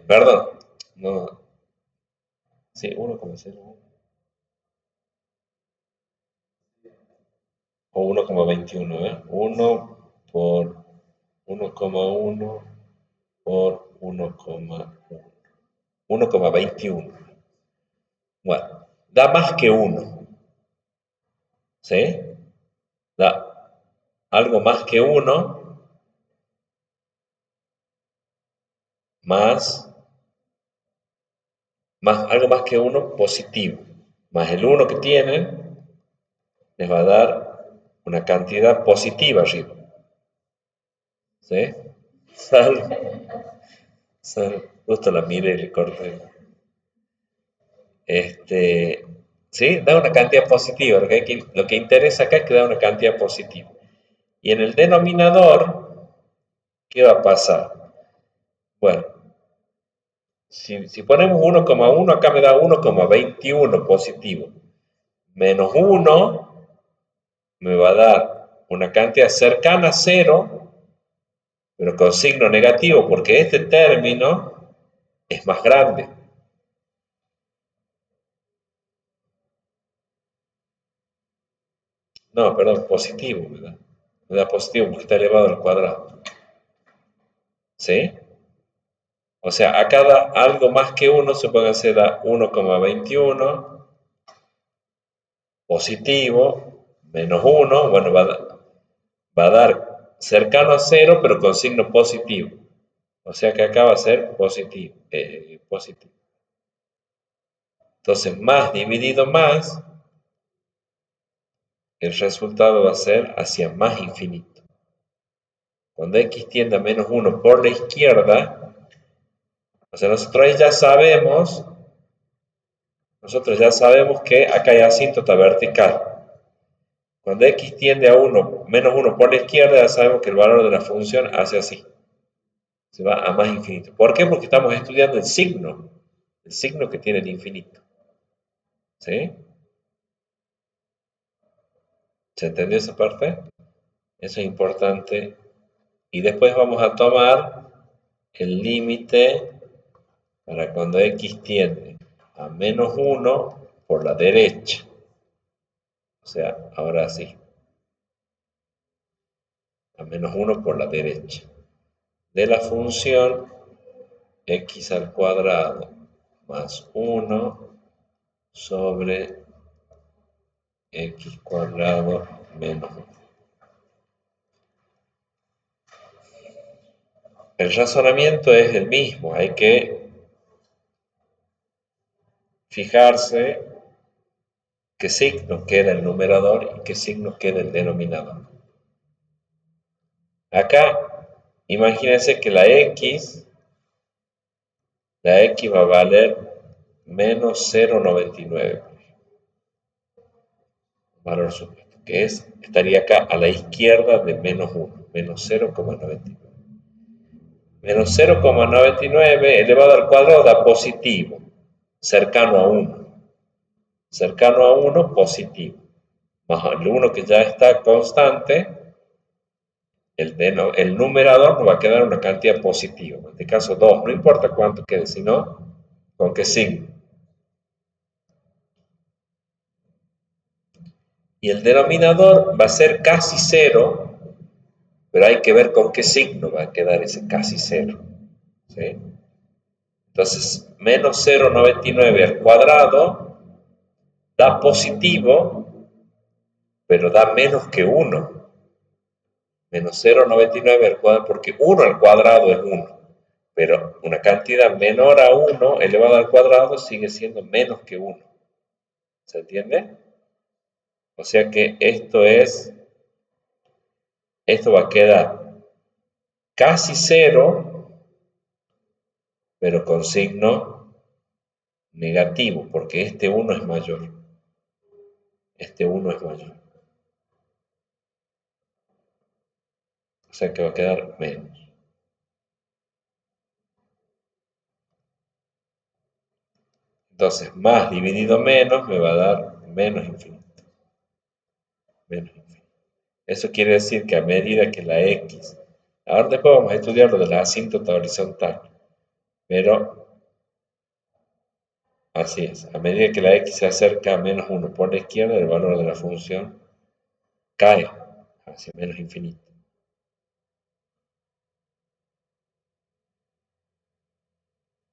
perdón, no, sí, 1,01 o 1,21, 1 por 1,1 por 1,1. 1,21. Bueno, da más que 1, ¿sí? Da algo más que 1 algo más que 1 positivo, más el 1 que tienen, les va a dar una cantidad positiva arriba. ¿Sí? Justo la mire y le corté. ¿Sí? Da una cantidad positiva. Lo que interesa acá es que da una cantidad positiva. Y en el denominador, ¿qué va a pasar? Bueno, si ponemos 1,1, acá me da 1,21 positivo. Menos 1 me va a dar una cantidad cercana a 0, pero con signo negativo, porque este término es más grande. No, perdón, positivo me da. Me da positivo porque está elevado al cuadrado. ¿Sí? O sea, a cada algo más que 1 se puede hacer a 1,21 positivo, menos 1, bueno, va a dar cercano a 0, pero con signo positivo. O sea que acá va a ser positivo. Positivo. Entonces, más dividido más, el resultado va a ser hacia más infinito. Cuando x tiende a menos 1 por la izquierda, o sea, nosotros ya sabemos que acá hay asíntota vertical. Cuando x tiende a 1, menos 1 por la izquierda, ya sabemos que el valor de la función hace así. Se va a más infinito. ¿Por qué? Porque estamos estudiando el signo que tiene el infinito. ¿Sí? ¿Se entendió esa parte? Eso es importante. Y después vamos a tomar el límite para cuando x tiende a menos 1 por la derecha. O sea, ahora sí. A menos 1 por la derecha. De la función x al cuadrado más 1 sobre x cuadrado menos 1. El razonamiento es el mismo, hay que fijarse qué signo queda el numerador y qué signo queda el denominador. Acá, imagínense que la x va a valer menos 0,99, valor supuesto, que estaría acá a la izquierda de menos 1, menos 0,99. Menos 0,99 elevado al cuadrado da positivo, cercano a 1. Cercano a 1, positivo. Más el 1 que ya está constante, el numerador nos va a quedar una cantidad positiva. En este caso 2, no importa cuánto quede, sino con qué signo. Y el denominador va a ser casi 0, pero hay que ver con qué signo va a quedar ese casi 0. ¿Sí? Entonces, menos 0,99 al cuadrado da positivo, pero da menos que 1. Menos 0,99 al cuadrado, porque 1 al cuadrado es 1. Pero una cantidad menor a 1 elevado al cuadrado sigue siendo menos que 1. ¿Se entiende? O sea que esto va a quedar casi 0, pero con signo negativo, porque este 1 es mayor. Este 1 es mayor. O sea que va a quedar menos. Entonces, más dividido menos me va a dar menos infinito. Menos infinito. Eso quiere decir que a medida que la x, ahora después vamos a estudiar lo de la asíntota horizontal, pero así es, a medida que la x se acerca a menos 1 por la izquierda, el valor de la función cae hacia menos infinito.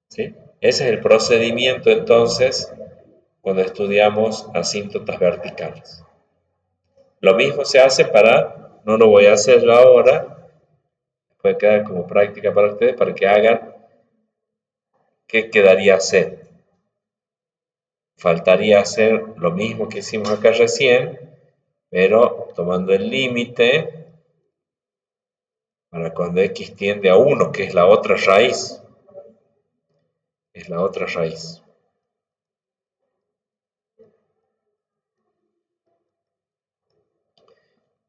¿Sí? Ese es el procedimiento entonces cuando estudiamos asíntotas verticales. Lo mismo se hace para, no lo voy a hacer yo ahora, puede quedar como práctica para ustedes, para que hagan qué quedaría hacer. Faltaría hacer lo mismo que hicimos acá recién, pero tomando el límite para cuando x tiende a 1, que es la otra raíz. Es la otra raíz.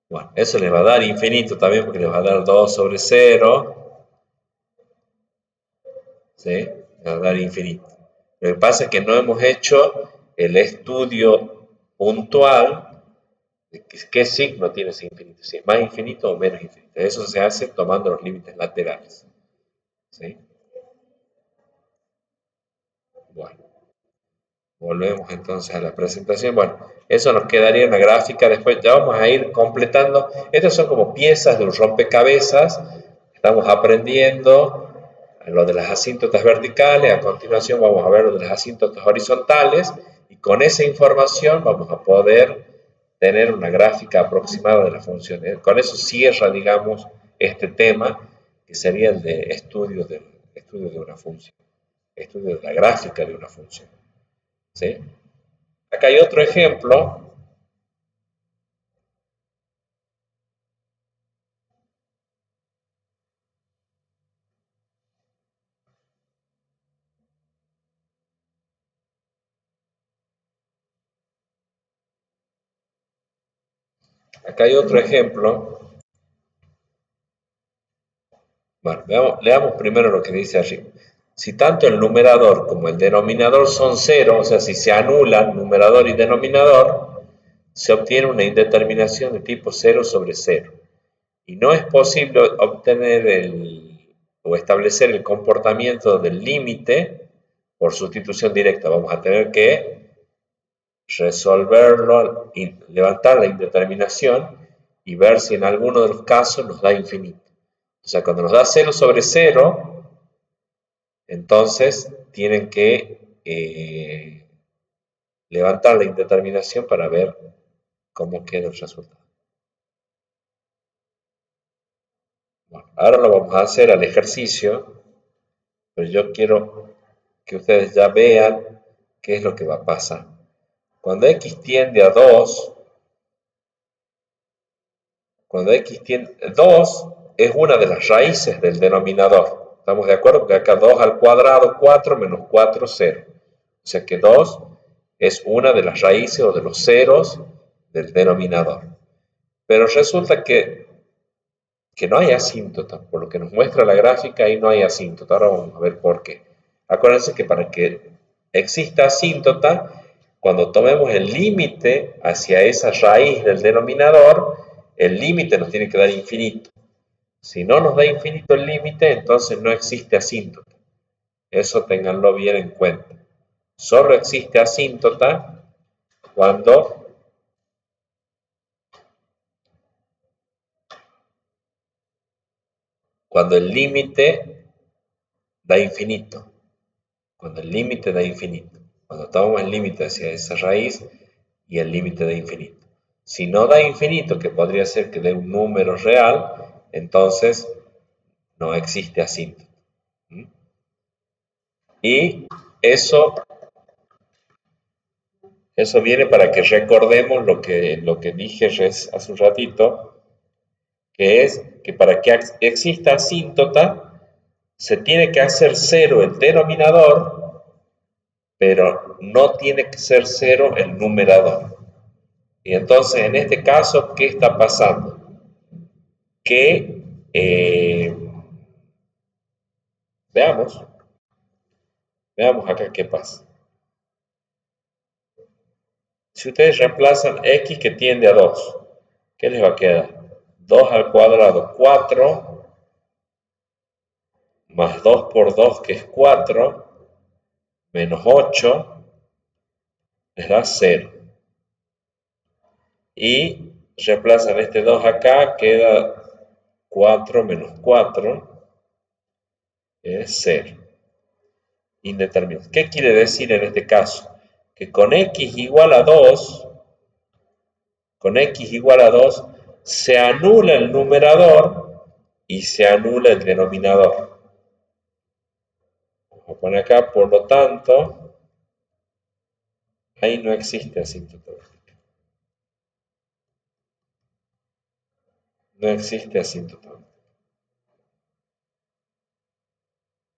Bueno, eso les va a dar infinito también porque les va a dar 2 sobre 0. ¿Sí? Les va a dar infinito. Lo que pasa es que no hemos hecho el estudio puntual de qué signo tiene ese infinito, si es más infinito o menos infinito. Eso se hace tomando los límites laterales. ¿Sí? Bueno, volvemos entonces a la presentación. Bueno, eso nos quedaría en la gráfica. Después ya vamos a ir completando. Estas son como piezas de un rompecabezas. Estamos aprendiendo lo de las asíntotas verticales. A continuación vamos a ver lo de las asíntotas horizontales. Y con esa información vamos a poder tener una gráfica aproximada de la función. Con eso cierra, digamos, este tema, que sería el de estudio de una función, estudio de la gráfica de una función. ¿Sí? Acá hay otro ejemplo. Acá hay otro ejemplo. Bueno, leamos primero lo que dice arriba. Si tanto el numerador como el denominador son cero, o sea, si se anulan numerador y denominador, se obtiene una indeterminación de tipo 0 sobre 0. Y no es posible obtener o establecer el comportamiento del límite por sustitución directa. Vamos a tener que resolverlo, levantar la indeterminación y ver si en alguno de los casos nos da infinito. O sea, cuando nos da 0 sobre 0, entonces tienen que levantar la indeterminación para ver cómo queda el resultado. Bueno, ahora lo vamos a hacer al ejercicio, pero yo quiero que ustedes ya vean qué es lo que va a pasar. Cuando x tiende a 2, cuando x tiende a 2 es una de las raíces del denominador. ¿Estamos de acuerdo? Porque acá 2 al cuadrado, 4 menos 4, 0. O sea que 2 es una de las raíces o de los ceros del denominador. Pero resulta que no hay asíntota, por lo que nos muestra la gráfica, ahí no hay asíntota. Ahora vamos a ver por qué. Acuérdense que para que exista asíntota, cuando tomemos el límite hacia esa raíz del denominador, el límite nos tiene que dar infinito. Si no nos da infinito el límite, entonces no existe asíntota. Eso ténganlo bien en cuenta. Solo existe asíntota cuando el límite da infinito. Cuando el límite da infinito. Cuando tomamos el límite hacia esa raíz y el límite da infinito. Si no da infinito, que podría ser que dé un número real, entonces no existe asíntota. Y eso viene para que recordemos lo que dije hace un ratito, que es que para que exista asíntota, se tiene que hacer cero el denominador pero no tiene que ser 0 el numerador. Y entonces, en este caso, ¿qué está pasando? Que, veamos, veamos acá qué pasa. Si ustedes reemplazan x que tiende a 2, ¿qué les va a quedar? 2 al cuadrado, 4, más 2 por 2, que es 4, menos 8, les da 0. Y reemplazan este 2 acá, queda 4 menos 4, es 0. Indeterminado. ¿Qué quiere decir en este caso? Que con x igual a 2, se anula el numerador y se anula el denominador. Vamos a poner acá, por lo tanto, ahí no existe asíntota vertical. No existe asíntota vertical.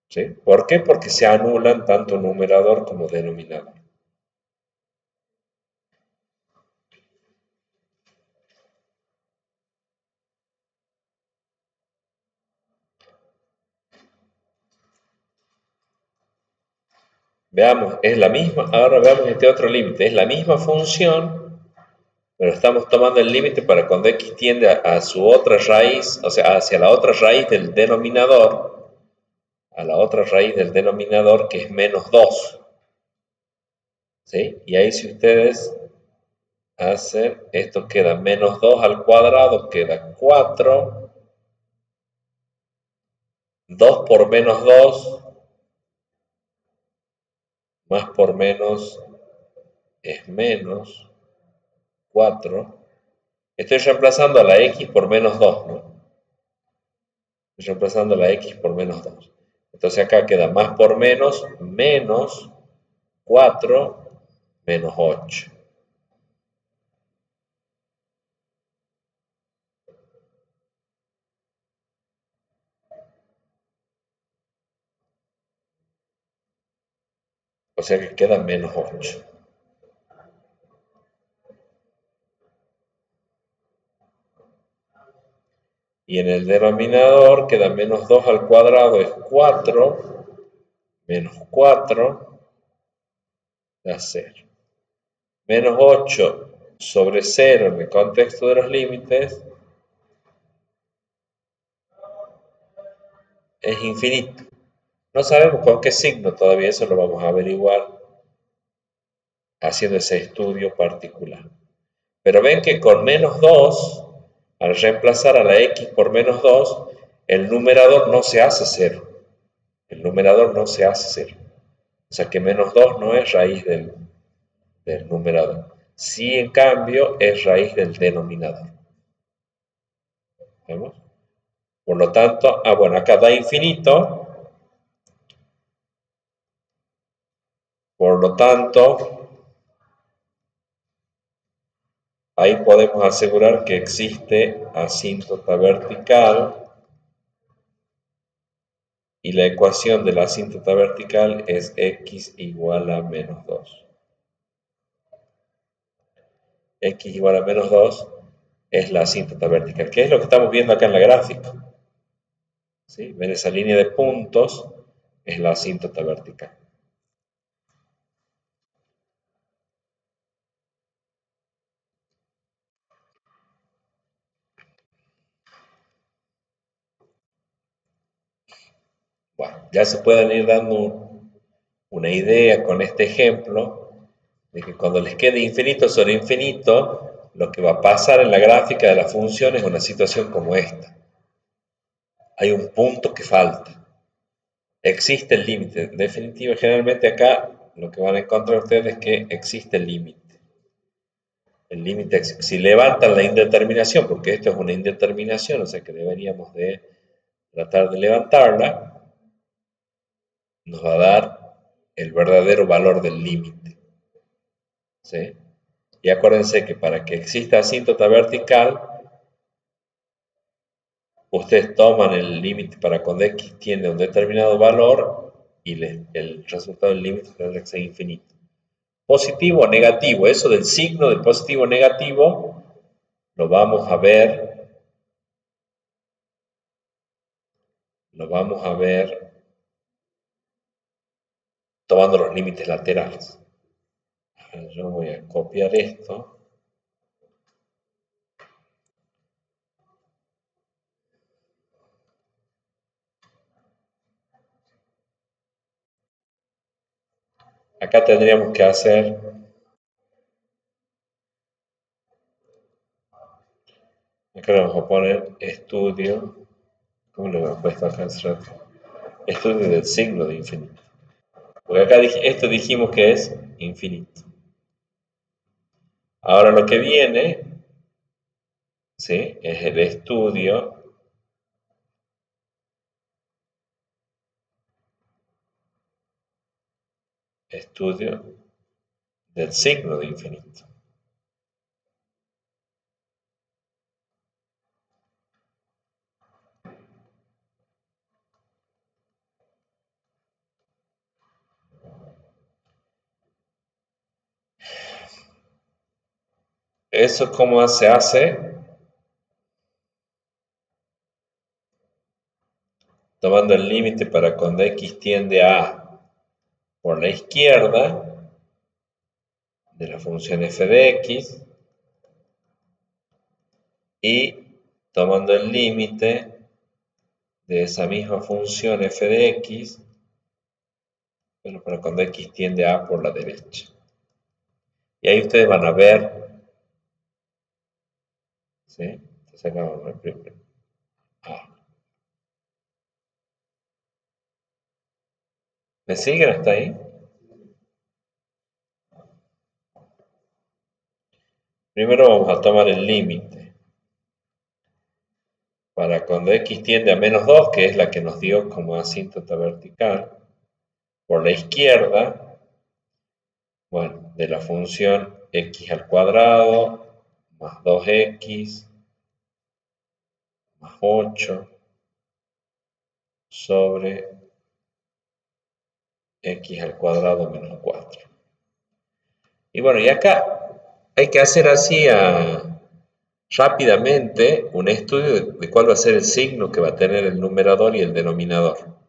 ¿Sí? ¿Por qué? Porque se anulan tanto numerador como denominador. Veamos, es la misma, ahora veamos este otro límite, es la misma función, pero estamos tomando el límite para cuando x tiende a su otra raíz, o sea, hacia la otra raíz del denominador, a la otra raíz del denominador que es menos 2. ¿Sí? Y ahí si ustedes hacen, esto queda menos 2 al cuadrado, queda 4, 2 por menos 2, más por menos es menos 4. Estoy reemplazando a la x por menos 2, ¿no? Estoy reemplazando la x por menos 2. Entonces acá queda más por menos, menos 4, menos 8. O sea que queda menos 8. Y en el denominador queda menos 2 al cuadrado, es 4, menos 4, da 0. Menos 8 sobre 0 en el contexto de los límites es infinito. No sabemos con qué signo todavía, eso lo vamos a averiguar haciendo ese estudio particular. Pero ven que con menos 2, al reemplazar a la x por menos 2, el numerador no se hace 0. El numerador no se hace 0. O sea que menos 2 no es raíz del numerador. Sí, en cambio, es raíz del denominador. ¿Vemos? Por lo tanto, bueno, acá da infinito. Por lo tanto, ahí podemos asegurar que existe asíntota vertical y la ecuación de la asíntota vertical es x igual a menos 2. X igual a menos 2 es la asíntota vertical, que es lo que estamos viendo acá en la gráfica. ¿Sí? Ven esa línea de puntos, es la asíntota vertical. Bueno, ya se pueden ir dando una idea con este ejemplo de que cuando les quede infinito sobre infinito, lo que va a pasar en la gráfica de la función es una situación como esta. Hay un punto que falta. Existe el límite. En definitiva, generalmente acá lo que van a encontrar ustedes es que existe el límite. El límite, si levantan la indeterminación, porque esto es una indeterminación, o sea que deberíamos de tratar de levantarla, nos va a dar el verdadero valor del límite. ¿Sí? Y acuérdense que para que exista asíntota vertical, ustedes toman el límite para cuando x tiende a un determinado valor y el resultado del límite tendrá que ser infinito. Positivo o negativo, eso del signo de positivo o negativo lo vamos a ver, tomando los límites laterales. Yo voy a copiar esto. Acá tendríamos que hacer, acá le vamos a poner estudio, ¿cómo le hemos puesto acá hace rato? Estudio del signo de infinito. Porque acá esto dijimos que es infinito. Ahora lo que viene, ¿sí? Es el estudio del signo de infinito. ¿Eso cómo se hace? Tomando el límite para cuando x tiende a por la izquierda de la función f de x y tomando el límite de esa misma función f de x, pero para cuando x tiende a por la derecha. Y ahí ustedes van a ver, ¿sí? Entonces acá vamos a ver primero. ¿Me siguen hasta ahí? Primero vamos a tomar el límite para cuando x tiende a menos 2, que es la que nos dio como asíntota vertical, por la izquierda, bueno, de la función x al cuadrado más 2x más 8 sobre x al cuadrado menos 4. Y bueno, y acá hay que hacer así rápidamente un estudio de cuál va a ser el signo que va a tener el numerador y el denominador.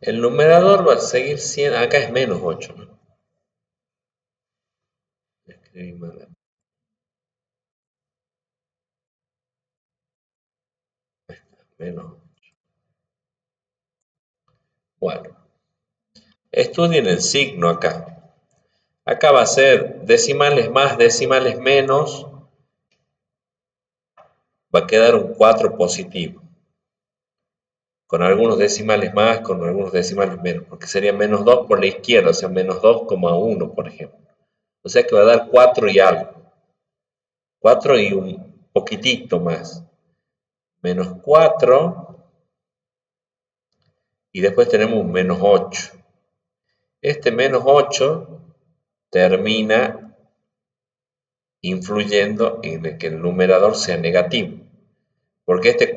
El numerador va a seguir siendo, acá es menos 8, ¿no? Escribí mal. Menos. Bueno, estudien el signo acá. Acá va a ser decimales más, decimales menos. Va a quedar un 4 positivo. Con algunos decimales más, con algunos decimales menos. Porque sería menos 2 por la izquierda, o sea, menos 2,1, por ejemplo. O sea que va a dar 4 y algo. 4 y un poquitito más. Menos 4. Y después tenemos un menos 8. Este menos 8 termina influyendo en que el numerador sea negativo. Porque este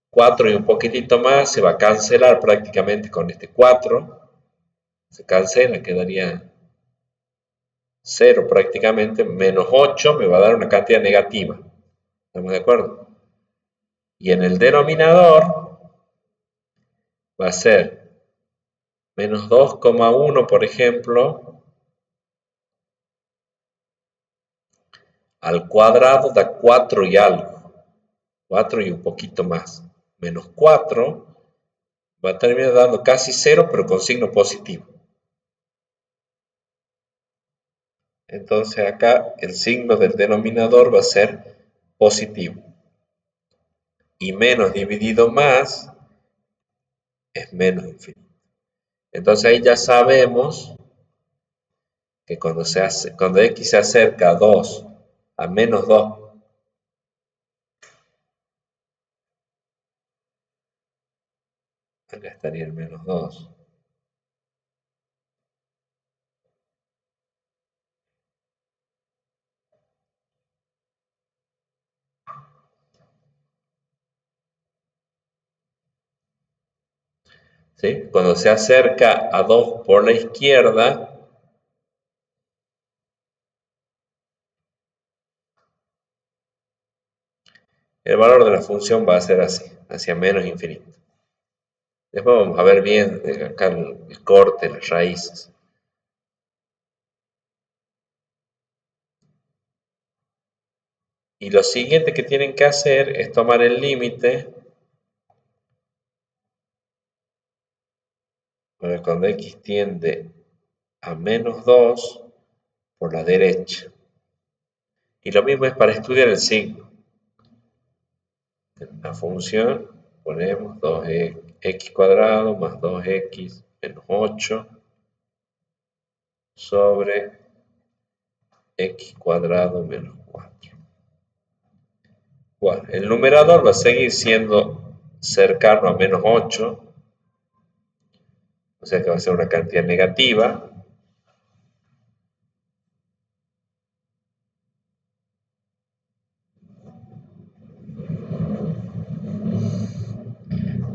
4 y un poquitito más se va a cancelar prácticamente con este 4. Se cancela, quedaría 0 prácticamente. Menos 8 me va a dar una cantidad negativa. ¿Estamos de acuerdo? Y en el denominador va a ser menos 2,1, por ejemplo, al cuadrado da 4 y algo. 4 y un poquito más. Menos 4 va a terminar dando casi 0, pero con signo positivo. Entonces acá el signo del denominador va a ser positivo. Y menos dividido más es menos infinito. Entonces ahí ya sabemos que cuando x se acerca a 2, a menos 2, Acá estaría el menos 2. ¿Sí? Cuando se acerca a 2 por la izquierda, el valor de la función va a ser así, hacia menos infinito. Después vamos a ver bien acá el corte, las raíces. Y lo siguiente que tienen que hacer es tomar el límite cuando x tiende a menos 2 por la derecha. Y lo mismo es para estudiar el signo. En la función ponemos 2x cuadrado más 2x menos 8 sobre x cuadrado menos 4. Bueno, el numerador va a seguir siendo cercano a menos 8, o sea que va a ser una cantidad negativa.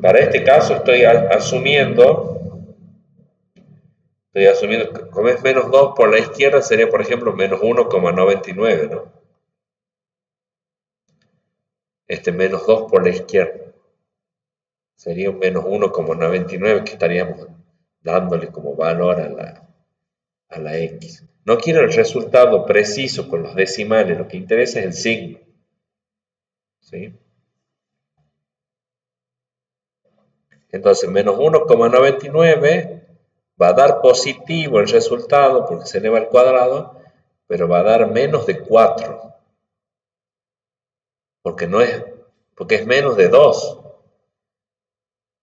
Para este caso estoy asumiendo que como es menos 2 por la izquierda sería, por ejemplo, menos 1,99, ¿no? Este menos 2 por la izquierda sería un menos 1,99 que estaríamos dándole como valor a la x. No quiero el resultado preciso con los decimales, lo que interesa es el signo. ¿Sí? Entonces, menos 1,99 va a dar positivo el resultado porque se eleva al cuadrado, pero va a dar menos de 4, porque es menos de 2.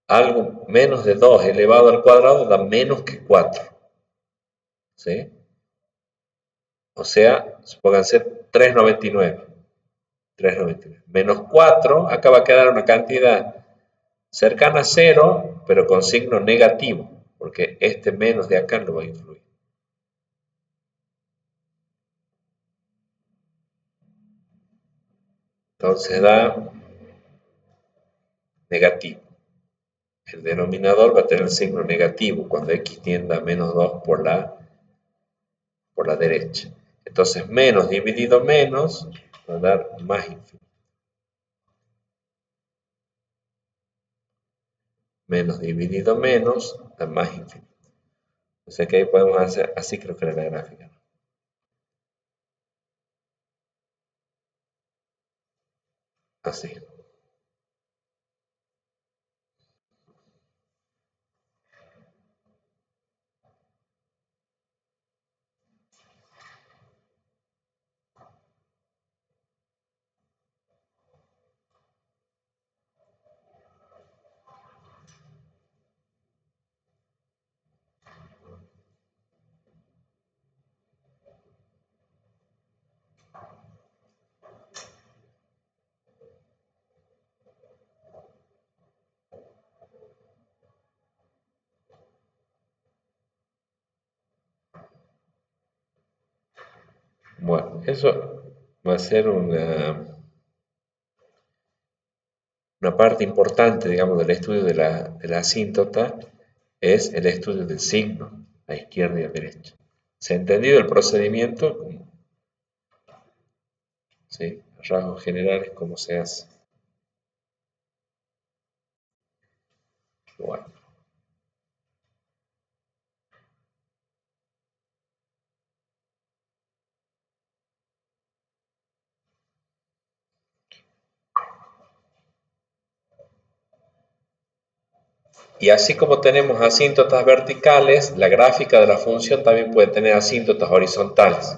Algo menos de 2 elevado al cuadrado da menos que 4. ¿Sí? O sea, pónganse 3,99. 3,99. Menos 4, acá va a quedar una cantidad cercana a 0, pero con signo negativo, porque este menos de acá no va a influir. Entonces da negativo. El denominador va a tener el signo negativo cuando x tienda a menos 2 por la derecha. Entonces menos dividido menos va a dar más infinito. Menos dividido menos da más infinito. O sea que ahí podemos hacer, así creo que era la gráfica. Así. Bueno, eso va a ser una parte importante, digamos, del estudio de la asíntota, es el estudio del signo, a izquierda y a derecha. ¿Se ha entendido el procedimiento? ¿Sí? A rasgos generales, ¿cómo se hace? Bueno. Y así como tenemos asíntotas verticales, la gráfica de la función también puede tener asíntotas horizontales.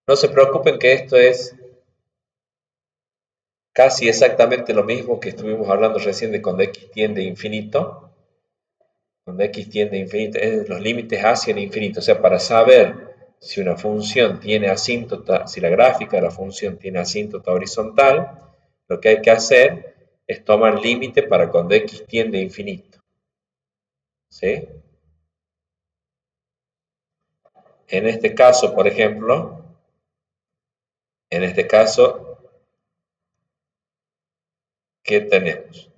No se preocupen que esto es casi exactamente lo mismo que estuvimos hablando recién de cuando x tiende a infinito. Cuando x tiende a infinito, es los límites hacia el infinito. O sea, para saber si una función tiene asíntota, si la gráfica de la función tiene asíntota horizontal, lo que hay que hacer es tomar límite para cuando x tiende a infinito. ¿Sí? En este caso, por ejemplo, ¿qué tenemos?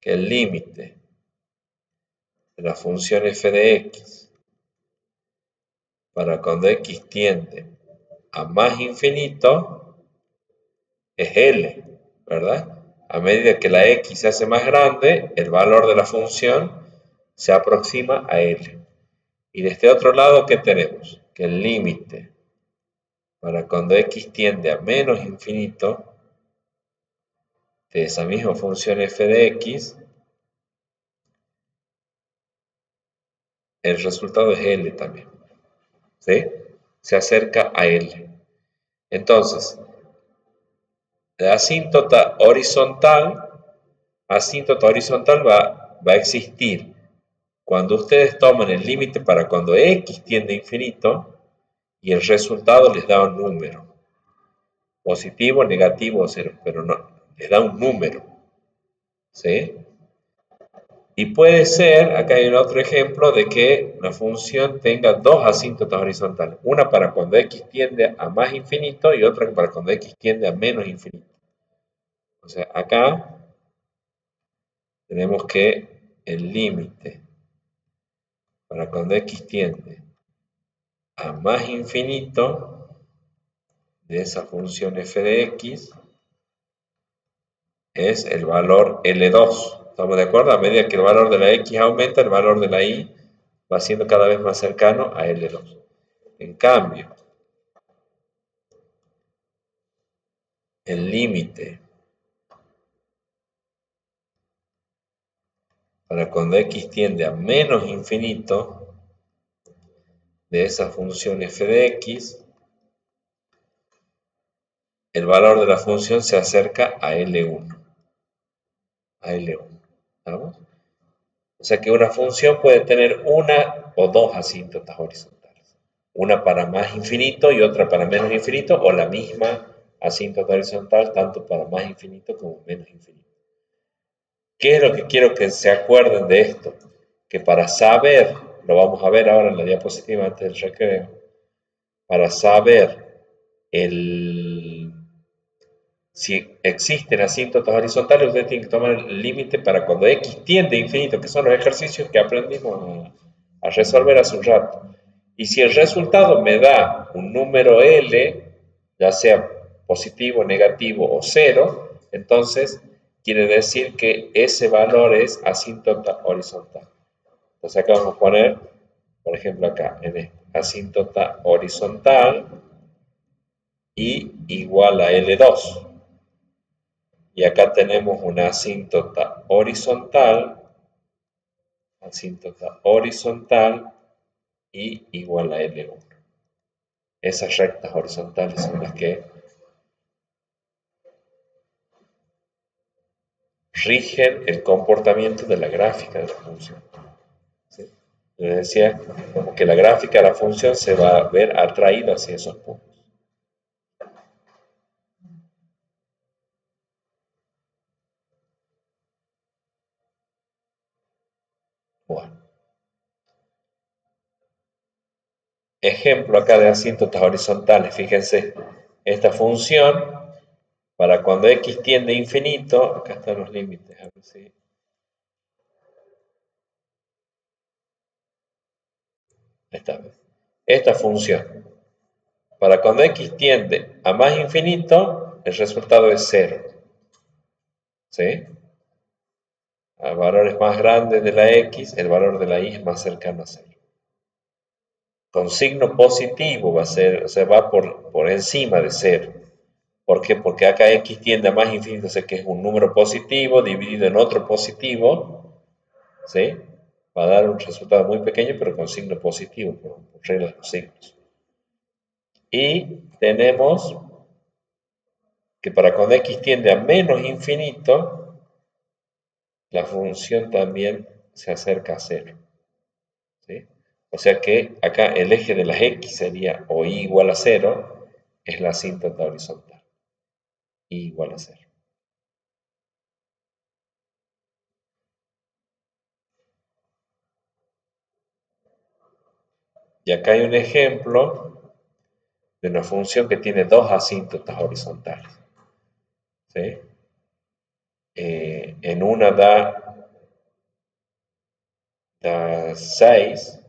Que el límite de la función f de x para cuando x tiende a más infinito es L, ¿verdad? A medida que la x se hace más grande, el valor de la función se aproxima a L. Y de este otro lado, ¿qué tenemos? Que el límite para cuando x tiende a menos infinito de esa misma función f de x, el resultado es L también. ¿Sí? Se acerca a L. Entonces, la asíntota horizontal va a existir cuando ustedes toman el límite para cuando x tiende a infinito y el resultado les da un número. Positivo, negativo o cero, pero no, les da un número. ¿Sí? Y puede ser, acá hay otro ejemplo de que la función tenga dos asíntotas horizontales. Una para cuando x tiende a más infinito y otra para cuando x tiende a menos infinito. O sea, acá tenemos que el límite para cuando x tiende a más infinito de esa función f de x es el valor L2. ¿Estamos de acuerdo? A medida que el valor de la x aumenta, el valor de la y va siendo cada vez más cercano a L2. En cambio, el límite para cuando x tiende a menos infinito de esa función f de x, el valor de la función se acerca a L1. ¿Estamos? O sea que una función puede tener una o dos asíntotas horizontales. Una para más infinito y otra para menos infinito, o la misma asíntota horizontal tanto para más infinito como menos infinito. ¿Qué es lo que quiero que se acuerden de esto? Que para saber, lo vamos a ver ahora en la diapositiva antes del recreo, para saber si existen asíntotas horizontales, ustedes tienen que tomar el límite para cuando x tiende a infinito, que son los ejercicios que aprendimos a resolver hace un rato. Y si el resultado me da un número L, ya sea positivo, negativo o cero, entonces quiere decir que ese valor es asíntota horizontal. Entonces acá vamos a poner, por ejemplo acá, en asíntota horizontal y igual a L2. Y acá tenemos una asíntota horizontal y igual a L1. Esas rectas horizontales son las que rigen el comportamiento de la gráfica de la función. ¿Sí? Les decía, como que la gráfica de la función se va a ver atraída hacia esos puntos. Bueno. Ejemplo acá de asíntotas horizontales. Fíjense, esta función, para cuando x tiende a infinito, acá están los límites, a ver si... Esta función, para cuando x tiende a más infinito, el resultado es 0. ¿Sí? A valores más grandes de la x, el valor de la y es más cercano a 0. Con signo positivo va a ser, o sea, va por encima de 0. ¿Por qué? Porque acá x tiende a más infinito, o sea que es un número positivo dividido en otro positivo, ¿sí? Va a dar un resultado muy pequeño, pero con signo positivo, por regla de los signos. Y tenemos que para cuando x tiende a menos infinito, la función también se acerca a 0. ¿Sí? O sea que acá el eje de las x sería o y igual a 0, es la asíntota horizontal. Y igual a 0. Y acá hay un ejemplo de una función que tiene dos asíntotas horizontales. ¿Sí? En una da 6.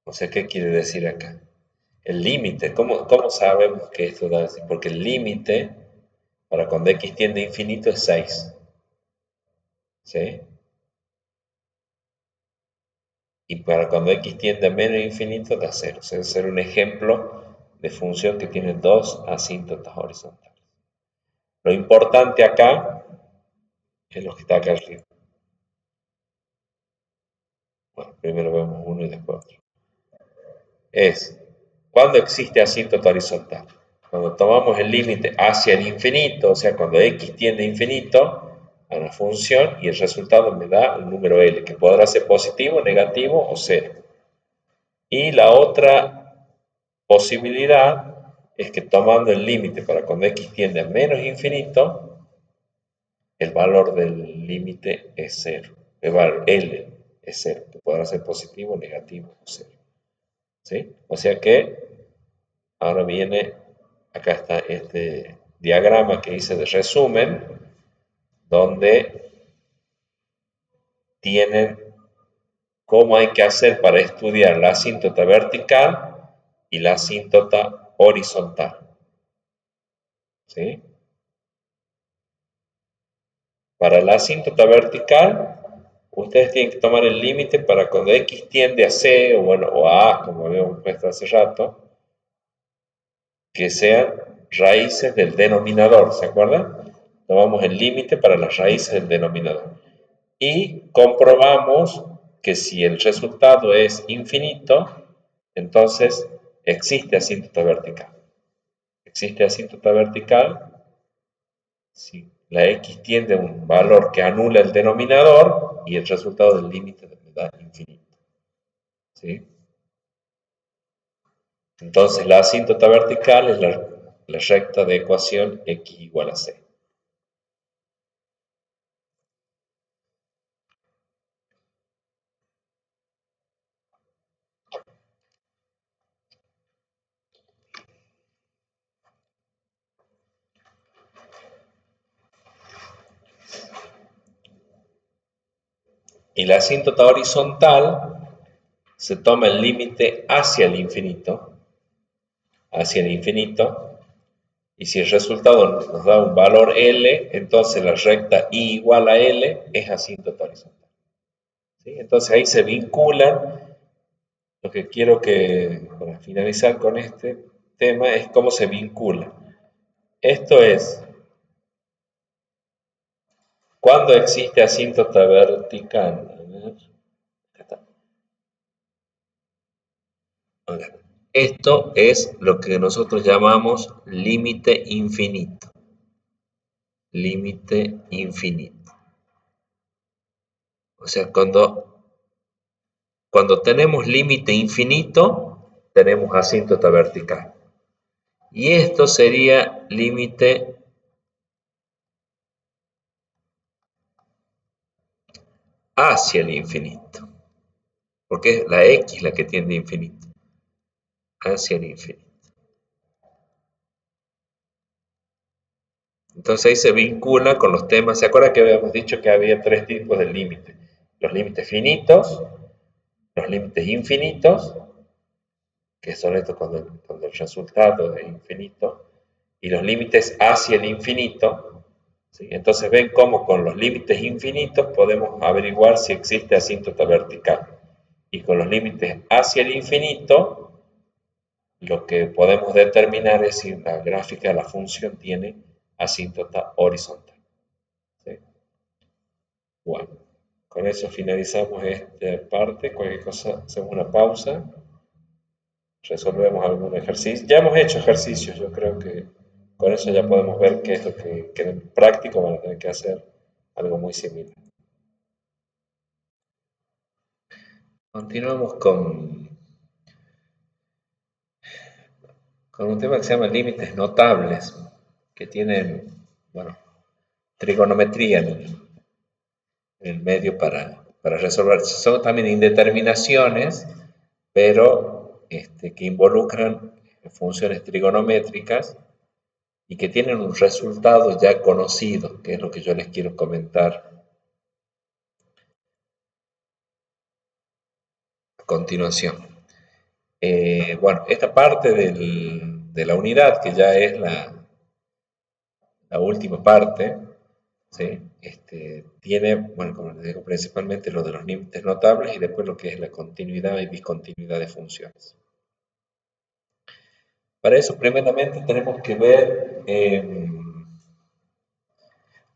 O sea, ¿qué quiere decir acá? El límite, ¿cómo sabemos que esto da así? Porque el límite para cuando x tiende a infinito es 6. ¿Sí? Y para cuando x tiende a menos infinito da 0. O sea, es un ejemplo de función que tiene dos asíntotas horizontales. Lo importante acá es lo que está acá arriba. Bueno, primero vemos uno y después otro. Es, ¿cuándo existe asíntota horizontal? Cuando tomamos el límite hacia el infinito, o sea, cuando x tiende a infinito a una función y el resultado me da un número L, que podrá ser positivo, negativo o cero. Y la otra posibilidad es que tomando el límite para cuando x tiende a menos infinito, el valor del límite es cero. El valor L es cero, que podrá ser positivo, negativo o cero. ¿Sí? O sea que ahora viene, acá está este diagrama que hice de resumen, donde tienen cómo hay que hacer para estudiar la asíntota vertical y la asíntota horizontal. ¿Sí? Para la asíntota vertical, ustedes tienen que tomar el límite para cuando x tiende a c o, bueno, o a a, como habíamos puesto hace rato, que sean raíces del denominador, ¿se acuerdan? Tomamos el límite para las raíces del denominador. Y comprobamos que si el resultado es infinito, entonces existe asíntota vertical. Existe asíntota vertical si la x tiende a un valor que anula el denominador y el resultado del límite me da infinito. ¿Sí? Entonces la asíntota vertical es la recta de ecuación x igual a c. Y la asíntota horizontal se toma el límite hacia el infinito, y si el resultado nos da un valor L, entonces la recta I igual a L es asíntota horizontal. ¿Sí? Entonces ahí se vinculan, lo que quiero que, para finalizar con este tema, es cómo se vincula. Esto es, ¿cuándo existe asíntota vertical? A ver, acá está. Esto es lo que nosotros llamamos límite infinito. Límite infinito. O sea, cuando tenemos límite infinito, tenemos asíntota vertical. Y esto sería límite hacia el infinito. Porque es la x la que tiende a infinito. Hacia el infinito. Entonces ahí se vincula con los temas. ¿Se acuerdan que habíamos dicho que había tres tipos de límites? Los límites finitos, los límites infinitos, que son estos cuando el resultado es infinito, y los límites hacia el infinito. ¿Sí? Entonces ven cómo con los límites infinitos podemos averiguar si existe asíntota vertical. Y con los límites hacia el infinito, lo que podemos determinar es si la gráfica de la función tiene asíntota horizontal. ¿Sí? Bueno, con eso finalizamos esta parte. Cualquier cosa, hacemos una pausa, resolvemos algún ejercicio. Ya hemos hecho ejercicios, yo creo que con eso ya podemos ver qué es lo que en práctico van a tener que hacer algo muy similar. Continuamos con un tema que se llama límites notables, que tienen, bueno, trigonometría en el medio para para resolver. Son también indeterminaciones, pero que involucran funciones trigonométricas y que tienen un resultado ya conocido, que es lo que yo les quiero comentar a continuación. Bueno, esta parte de la unidad, que ya es la última parte, ¿sí? Tiene, bueno, como les digo, principalmente lo de los límites notables y después lo que es la continuidad y discontinuidad de funciones. Para eso, primeramente, tenemos que ver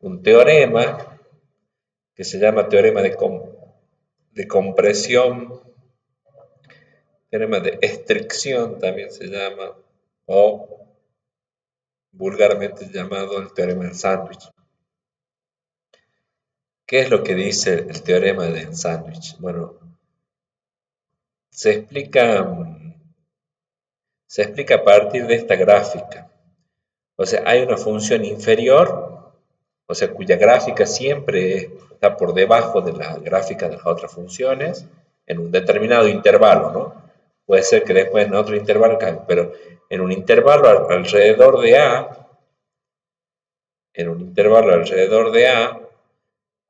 un teorema que se llama teorema de compresión, teorema de estricción también se llama, o vulgarmente llamado el teorema del sándwich. ¿Qué es lo que dice el teorema del sándwich? Bueno, se explica a partir de esta gráfica. O sea, hay una función inferior, o sea, cuya gráfica siempre está por debajo de la gráfica de las otras funciones, en un determinado intervalo, ¿no? Puede ser que después en otro intervalo cambie, pero en un intervalo alrededor de A,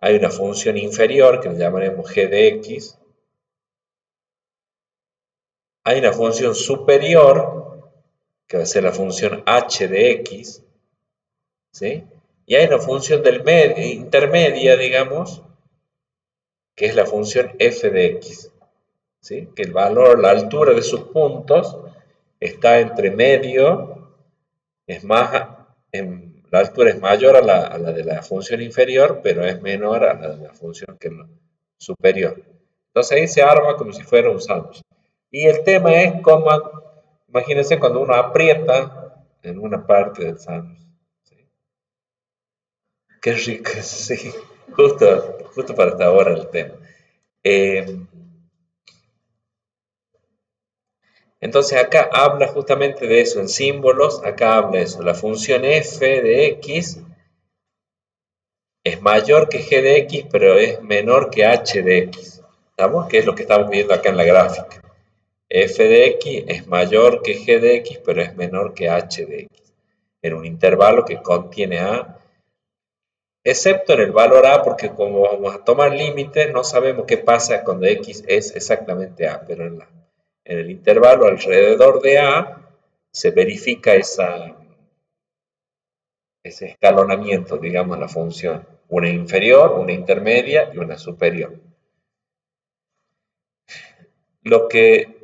hay una función inferior que le llamaremos g de x, hay una función superior, que va a ser la función h de x, ¿sí? Y hay una función intermedia, digamos, que es la función f de x, ¿sí? Que el valor, la altura de sus puntos está entre medio, es más, la altura es mayor a la de la función inferior, pero es menor a la de la función superior. Entonces ahí se arma como si fuera un sándwich. Y el tema es cómo, imagínense cuando uno aprieta en una parte del sándwich. ¿Sí? Qué rico, sí. Justo para esta hora el tema. Entonces acá habla justamente de eso, en símbolos, acá habla de eso. La función f de x es mayor que g de x, pero es menor que h de x. ¿Estamos? Que es lo que estamos viendo acá en la gráfica. F de x es mayor que g de x, pero es menor que h de x. En un intervalo que contiene a, excepto en el valor a, porque como vamos a tomar límites, no sabemos qué pasa cuando x es exactamente a, pero en el intervalo alrededor de a se verifica ese escalonamiento, digamos, la función. Una inferior, una intermedia y una superior. Lo que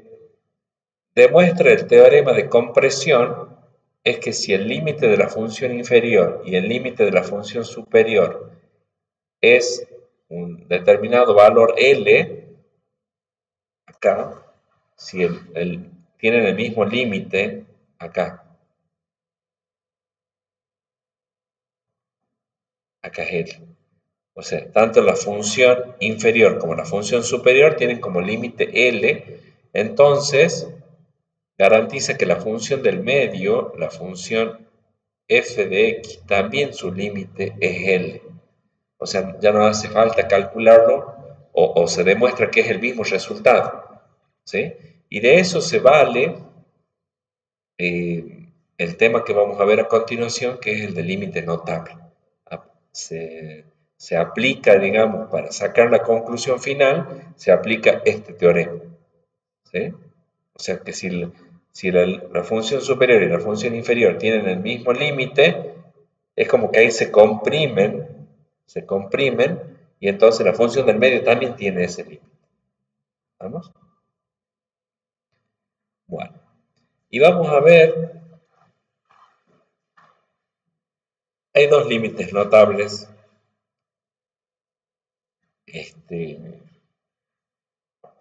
demuestra el teorema de compresión es que si el límite de la función inferior y el límite de la función superior es un determinado valor L, acá, si tienen el mismo límite, acá es L. O sea, tanto la función inferior como la función superior tienen como límite L, entonces garantiza que la función del medio, la función f de x, también su límite es L. O sea, ya no hace falta calcularlo o se demuestra que es el mismo resultado. ¿Sí? Y de eso se vale el tema que vamos a ver a continuación, que es el del límite notable. Se aplica, digamos, para sacar la conclusión final, se aplica este teorema. ¿Sí? O sea que si la función superior y la función inferior tienen el mismo límite, es como que ahí se comprimen, y entonces la función del medio también tiene ese límite. ¿Vamos? Bueno, y vamos a ver, hay dos límites notables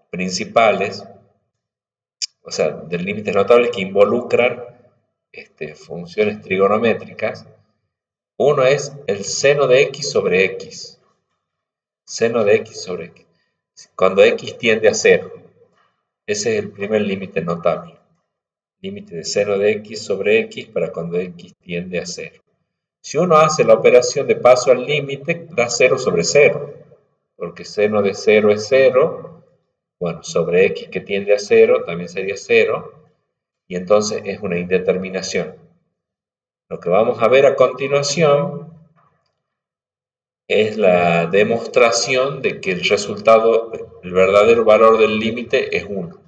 principales, o sea, de límites notables que involucran funciones trigonométricas. Uno es el seno de x sobre x. Seno de x sobre x. Cuando x tiende a 0. Ese es el primer límite notable. Límite de seno de x sobre x para cuando x tiende a 0. Si uno hace la operación de paso al límite, da 0 sobre 0. porque seno de 0 es 0, bueno, sobre x que tiende a 0 también sería 0, y entonces es una indeterminación. Lo que vamos a ver a continuación es la demostración de que el resultado, el verdadero valor del límite es 1.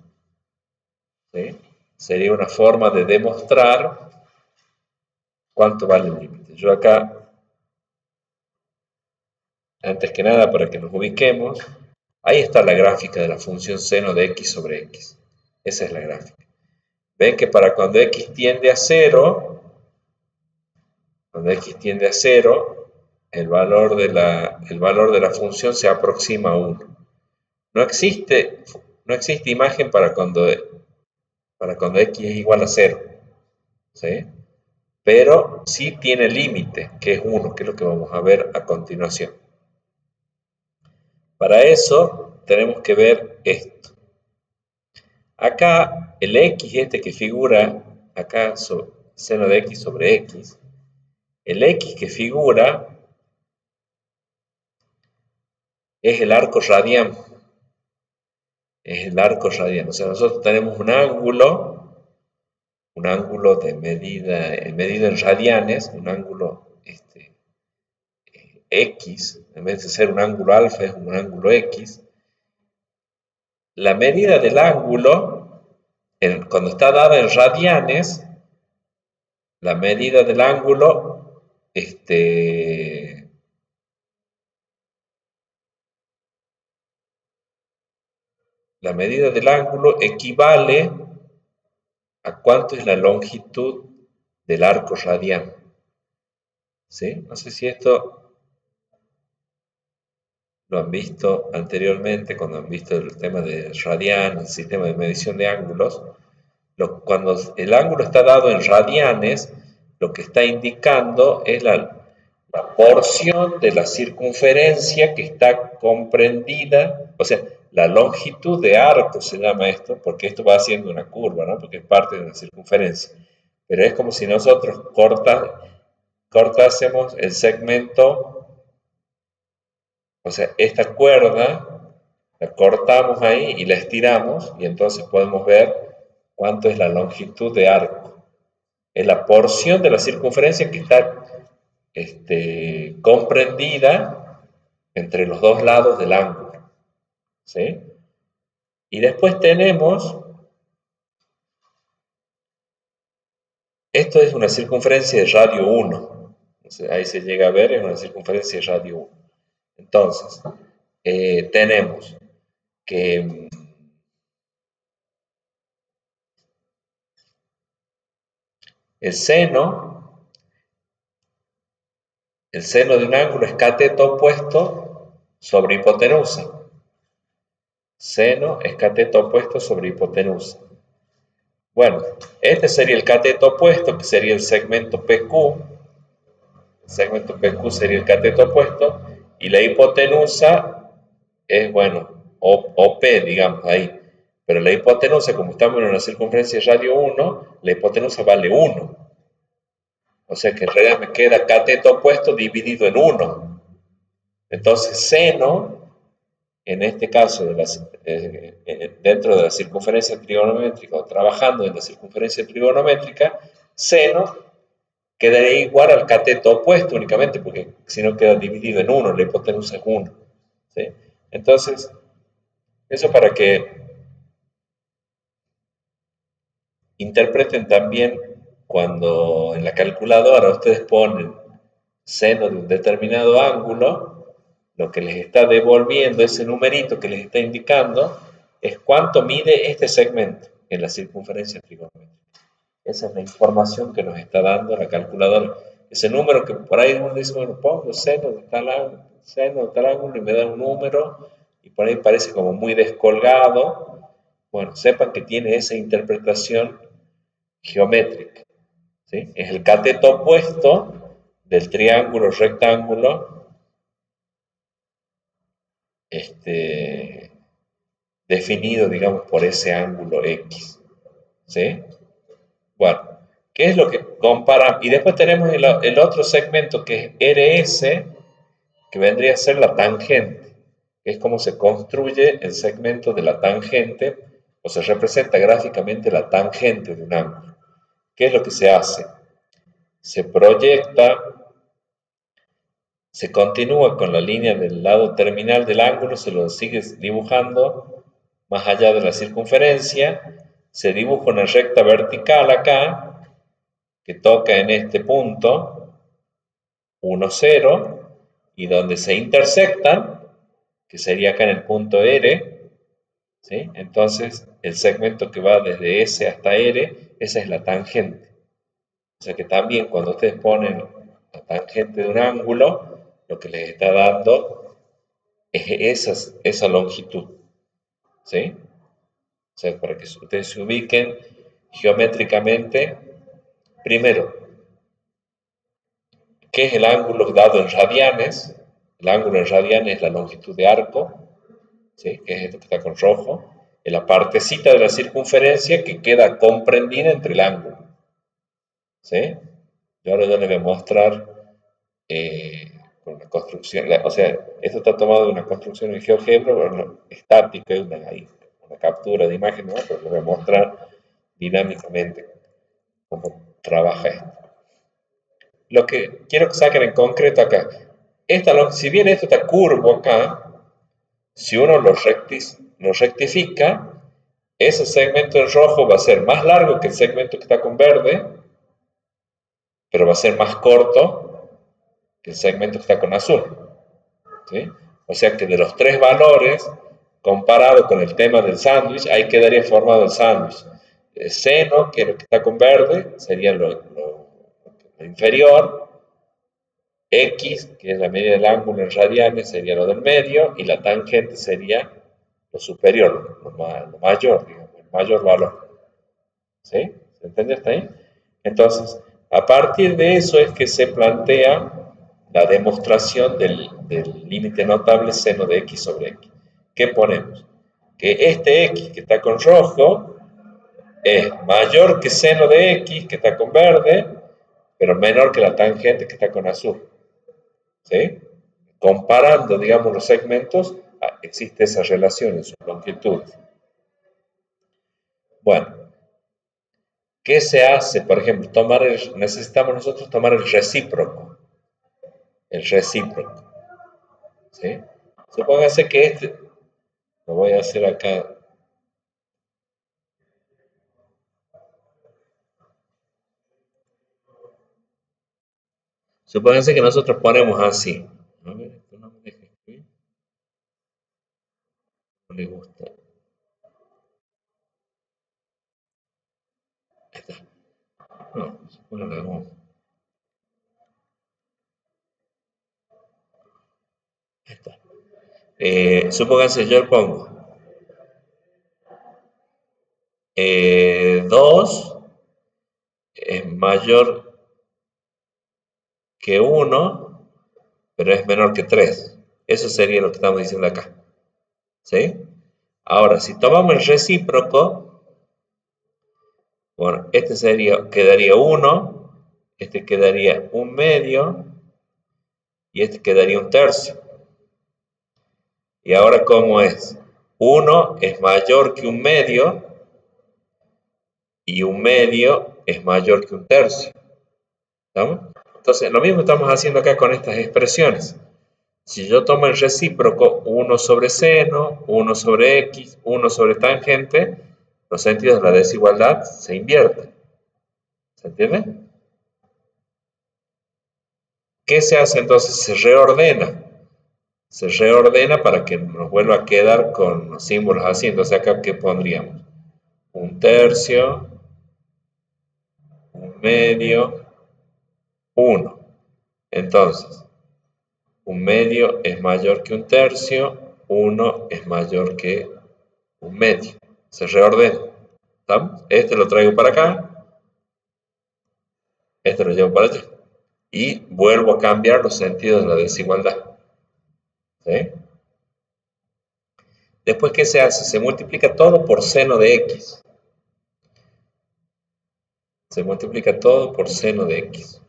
¿Sí? Sería una forma de demostrar cuánto vale el límite. Yo acá, antes que nada, para que nos ubiquemos, ahí está la gráfica de la función seno de x sobre x. Esa es la gráfica. Ven que para cuando x tiende a 0, el valor de la función se aproxima a 1. No existe imagen para cuando x es igual a 0. ¿Sí? Pero sí tiene límite, que es 1, que es lo que vamos a ver a continuación. Para eso tenemos que ver esto. Acá el x que figura, acá seno de x sobre x, el x que figura es el arco radian. Es el arco radian. O sea, nosotros tenemos un ángulo de medido en radianes, un ángulo X, en vez de ser un ángulo alfa, es un ángulo X. La medida del ángulo, cuando está dada en radianes, la medida del ángulo, equivale a cuánto es la longitud del arco radial. ¿Sí? No sé si esto lo han visto anteriormente, cuando han visto el tema de radian, el sistema de medición de ángulos. Cuando el ángulo está dado en radianes, lo que está indicando es la porción de la circunferencia que está comprendida, o sea, la longitud de arco se llama esto, porque esto va haciendo una curva, ¿no? Porque es parte de una circunferencia. Pero es como si nosotros cortásemos el segmento, o sea, esta cuerda, la cortamos ahí y la estiramos, y entonces podemos ver cuánto es la longitud de arco. Es la porción de la circunferencia que está comprendida entre los dos lados del ángulo. ¿Sí? Y después tenemos, esto es una circunferencia de radio 1. Entonces, ahí se llega a ver, es una circunferencia de radio 1. Entonces, tenemos que el seno de un ángulo es cateto opuesto sobre hipotenusa. Seno es cateto opuesto sobre hipotenusa. Bueno, este sería el cateto opuesto, que sería el segmento PQ. El segmento PQ sería el cateto opuesto. Y la hipotenusa es, bueno, OP, digamos, ahí. Pero la hipotenusa, como estamos en una circunferencia de radio 1, la hipotenusa vale 1. O sea que en realidad me queda cateto opuesto dividido en 1. Entonces, seno, en este caso, dentro de la circunferencia trigonométrica, o trabajando en la circunferencia trigonométrica, seno quedaría igual al cateto opuesto únicamente, porque si no queda dividido en 1, la hipotenusa es 1. ¿Sí? Entonces, eso para que interpreten también cuando en la calculadora ustedes ponen seno de un determinado ángulo, lo que les está devolviendo, ese numerito que les está indicando, es cuánto mide este segmento en la circunferencia trigonométrica. Esa es la información que nos está dando la calculadora. Ese número que por ahí uno dice, bueno, pongo seno de tal ángulo y me da un número, y por ahí parece como muy descolgado. Bueno, sepan que tiene esa interpretación geométrica. ¿Sí? Es el cateto opuesto del triángulo rectángulo definido, digamos, por ese ángulo X. ¿Sí? Bueno, ¿qué es lo que compara? Y después tenemos el otro segmento que es RS, que vendría a ser la tangente. que es cómo se construye el segmento de la tangente, o se representa gráficamente la tangente de un ángulo. ¿Qué es lo que se hace? Se proyecta, se continúa con la línea del lado terminal del ángulo, se lo sigue dibujando más allá de la circunferencia, se dibuja una recta vertical acá, que toca en este punto, 1, 0, y donde se intersectan, que sería acá en el punto R, ¿sí? Entonces el segmento que va desde S hasta R, esa es la tangente. O sea que también cuando ustedes ponen la tangente de un ángulo, lo que les está dando es esa longitud, ¿sí? O sea, para que ustedes se ubiquen geométricamente, primero, ¿qué es el ángulo dado en radianes? El ángulo en radianes es la longitud de arco, ¿sí? Que es esto que está con rojo, en la partecita de la circunferencia que queda comprendida entre el ángulo, ¿sí? Yo ahora les voy a mostrar con una construcción, o sea, esto está tomado de una construcción en GeoGebra, bueno, estática, es una captura de imagen, ¿no? Pero les voy a mostrar dinámicamente cómo trabaja esto. Lo que quiero que saquen en concreto acá, si bien esto está curvo acá, si uno lo rectifica, ese segmento en rojo va a ser más largo que el segmento que está con verde, pero va a ser más corto que el segmento que está con azul, ¿sí? O sea que de los tres valores, comparado con el tema del sándwich, ahí quedaría formado el sándwich. El seno, que es lo que está con verde, sería lo inferior. X, que es la medida del ángulo en radianes, sería lo del medio, y la tangente sería lo superior, lo mayor, digamos, el mayor valor. ¿Sí? ¿Se entiende hasta ahí? Entonces, a partir de eso es que se plantea la demostración del límite notable seno de x sobre x. ¿Qué ponemos? Que este x que está con rojo es mayor que seno de x que está con verde, pero menor que la tangente que está con azul. ¿Sí? Comparando, digamos, los segmentos, existe esa relación en sus longitudes. Bueno, ¿qué se hace? Por ejemplo, necesitamos nosotros tomar el recíproco. El recíproco. ¿Sí? Supóngase que lo voy a hacer acá. Supóngase que nosotros ponemos así. A ver, esto no me deja escribir. No le gusta. Ahí está. No, supone que no. Ahí está. Supóngase yo pongo 2 es mayor que 1, pero es menor que 3. Eso sería lo que estamos diciendo acá. ¿Sí? Ahora, si tomamos el recíproco, bueno, quedaría 1, este quedaría 1/2 y este quedaría 1/3. Y ahora, ¿cómo es? 1 es mayor que 1/2 y 1/2 es mayor que 1/3. ¿Estamos? Entonces, lo mismo estamos haciendo acá con estas expresiones. Si yo tomo el recíproco 1 sobre seno, 1 sobre x, 1 sobre tangente, los sentidos de la desigualdad se invierten. ¿Se entiende? ¿Qué se hace entonces? Se reordena. Se reordena para que nos vuelva a quedar con los símbolos así. Entonces acá, ¿qué pondríamos? 1/3, 1/2, 1. Entonces, 1/2 es mayor que 1/3, 1 es mayor que 1/2. Se reordena. ¿Estamos? Este lo traigo para acá, este lo llevo para allá. Y vuelvo a cambiar los sentidos de la desigualdad. ¿Sí? Después, ¿qué se hace? Se multiplica todo por seno de x. Se multiplica todo por seno de x.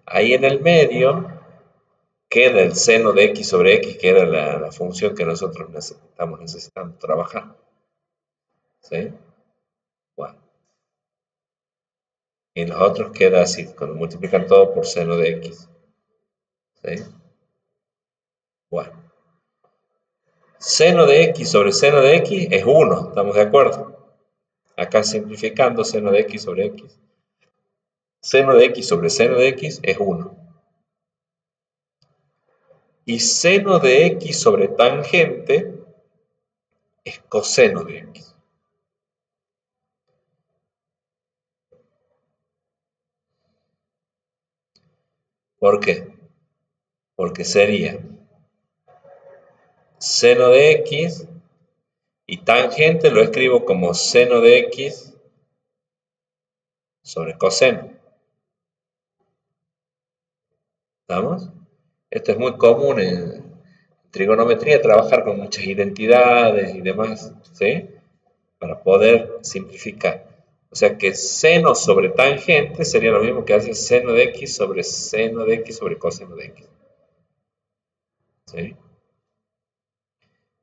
Ahí en el medio queda el seno de x sobre x, que era la función que nosotros estamos necesitando trabajar. ¿Sí? Bueno. Y los otros queda así, cuando multiplican todo por seno de x. ¿Sí? Bueno. Seno de x sobre seno de x es 1, ¿estamos de acuerdo? Acá simplificando seno de x sobre x. Seno de x sobre seno de x es 1. Y seno de x sobre tangente es coseno de x. ¿Por qué? Porque sería seno de x y tangente lo escribo como seno de x sobre coseno. ¿Estamos? Esto es muy común en trigonometría, trabajar con muchas identidades y demás, ¿sí? Para poder simplificar. O sea que seno sobre tangente sería lo mismo que hace seno de x sobre seno de x sobre coseno de x. ¿Sí?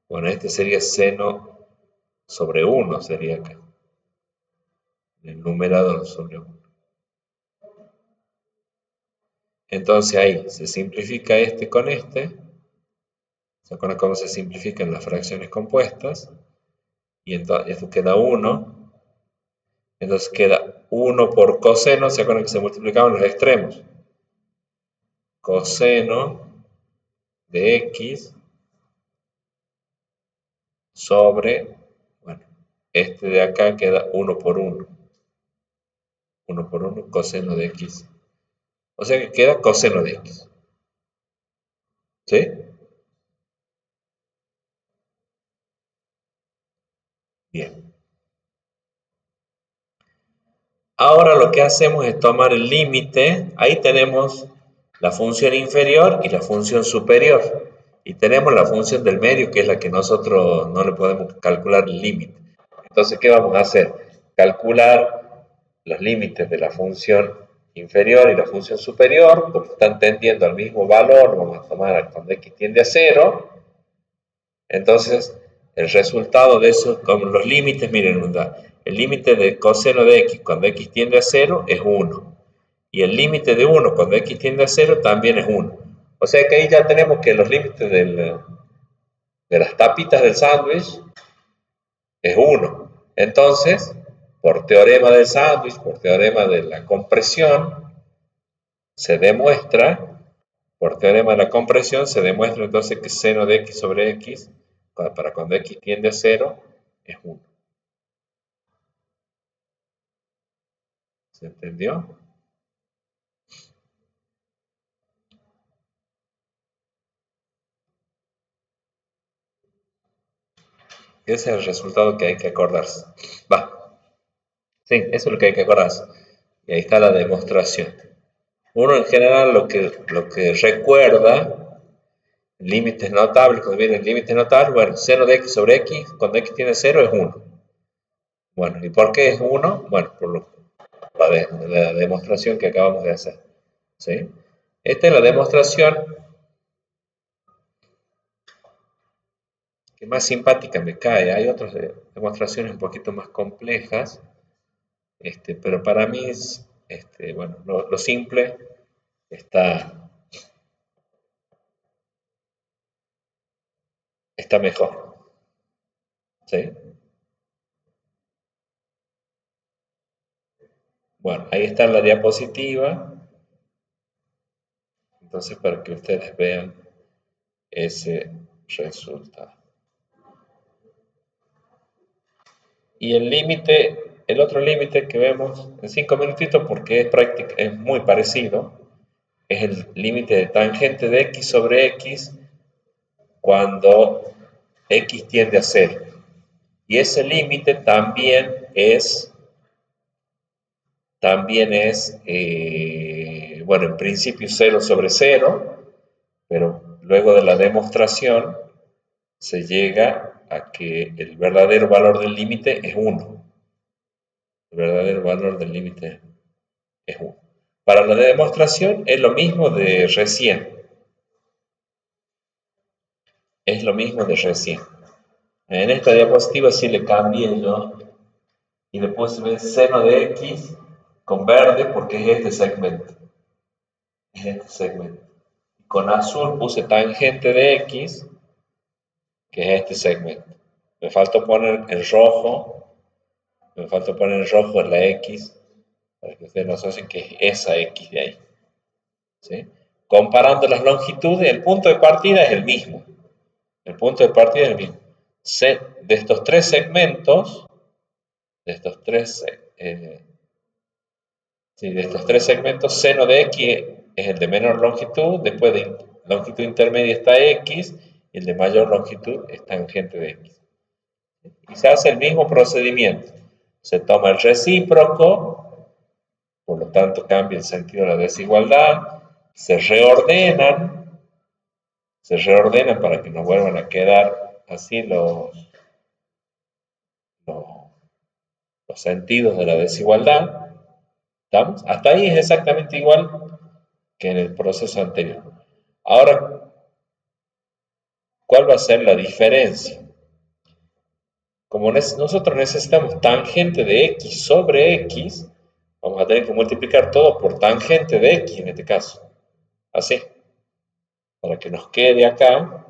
Bueno, este sería seno sobre 1, sería acá. El numerador sobre 1. Entonces ahí se simplifica este con este. ¿Se acuerdan cómo se simplifican las fracciones compuestas? Y entonces esto queda 1. Entonces queda 1 por coseno. ¿Se acuerdan que se multiplicaban los extremos? Coseno de x sobre, bueno, este de acá queda 1 por 1. 1 por 1 coseno de x. O sea que queda coseno de x. ¿Sí? Bien. Ahora lo que hacemos es tomar el límite. Ahí tenemos la función inferior y la función superior. Y tenemos la función del medio, que es la que nosotros no le podemos calcular el límite. Entonces, ¿qué vamos a hacer? Calcular los límites de la función inferior y la función superior, como están tendiendo al mismo valor, vamos a tomar cuando x tiende a 0. Entonces, el resultado de eso, con los límites, miren, el límite de coseno de x cuando x tiende a 0 es 1. Y el límite de 1 cuando x tiende a 0 también es 1. O sea que ahí ya tenemos que los límites de las tapitas del sándwich es 1. Entonces, por teorema del sándwich, por teorema de la compresión, se demuestra, por teorema de la compresión, se demuestra entonces que seno de x sobre x, para cuando x tiende a 0, es 1. ¿Se entendió? Ese es el resultado que hay que acordarse. Va. Sí, eso es lo que hay que acordarse. Y ahí está la demostración. Uno en general lo que recuerda, límites notables, cuando vienen límites notables, bueno, seno de x sobre x, cuando x tiene 0 es 1. Bueno, ¿y por qué es 1? Bueno, por la demostración que acabamos de hacer. ¿Sí? Esta es la demostración que más simpática me cae. Hay otras demostraciones un poquito más complejas, pero para mí es, bueno, lo simple está mejor. ¿Sí? Bueno, ahí está la diapositiva. Entonces, para que ustedes vean ese resultado. Y el límite, el otro límite que vemos en 5 minutitos, porque es muy parecido, es el límite de tangente de x sobre x cuando x tiende a 0. Y ese límite también es, bueno, en principio 0 sobre 0, pero luego de la demostración se llega a que el verdadero valor del límite es 1. El verdadero valor del límite es 1. Para la demostración es lo mismo de recién. es lo mismo de recién. En esta diapositiva sí le cambié yo y le puse seno de x con verde porque es este segmento. Es este segmento. Con azul puse tangente de x, que es este segmento. Me falta poner en rojo, en la x, para que ustedes no asocien que es esa x de ahí. ¿Sí? Comparando las longitudes, el punto de partida es el mismo. El punto de partida es el mismo. De estos tres segmentos, de estos tres segmentos, seno de x es el de menor longitud, después de longitud intermedia está x, y el de mayor longitud es tangente de x. Y se hace el mismo procedimiento. Se toma el recíproco, por lo tanto cambia el sentido de la desigualdad, se reordenan para que nos vuelvan a quedar así los, los sentidos de la desigualdad. ¿Estamos? Hasta ahí es exactamente igual que en el proceso anterior. Ahora, ¿cuál va a ser la diferencia? Como nosotros necesitamos tangente de x sobre x, vamos a tener que multiplicar todo por tangente de x en este caso. Así. Para que nos quede acá,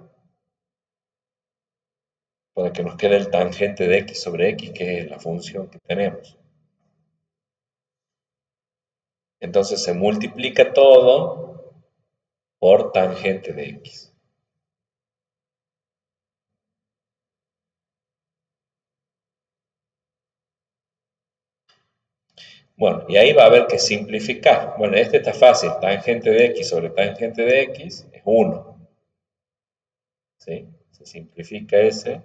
para que nos quede el tangente de x sobre x, que es la función que tenemos. Entonces se multiplica todo por tangente de x. Bueno, y ahí va a haber que simplificar. Bueno, este está fácil. Tangente de x sobre tangente de x es 1. ¿Sí? Se simplifica ese.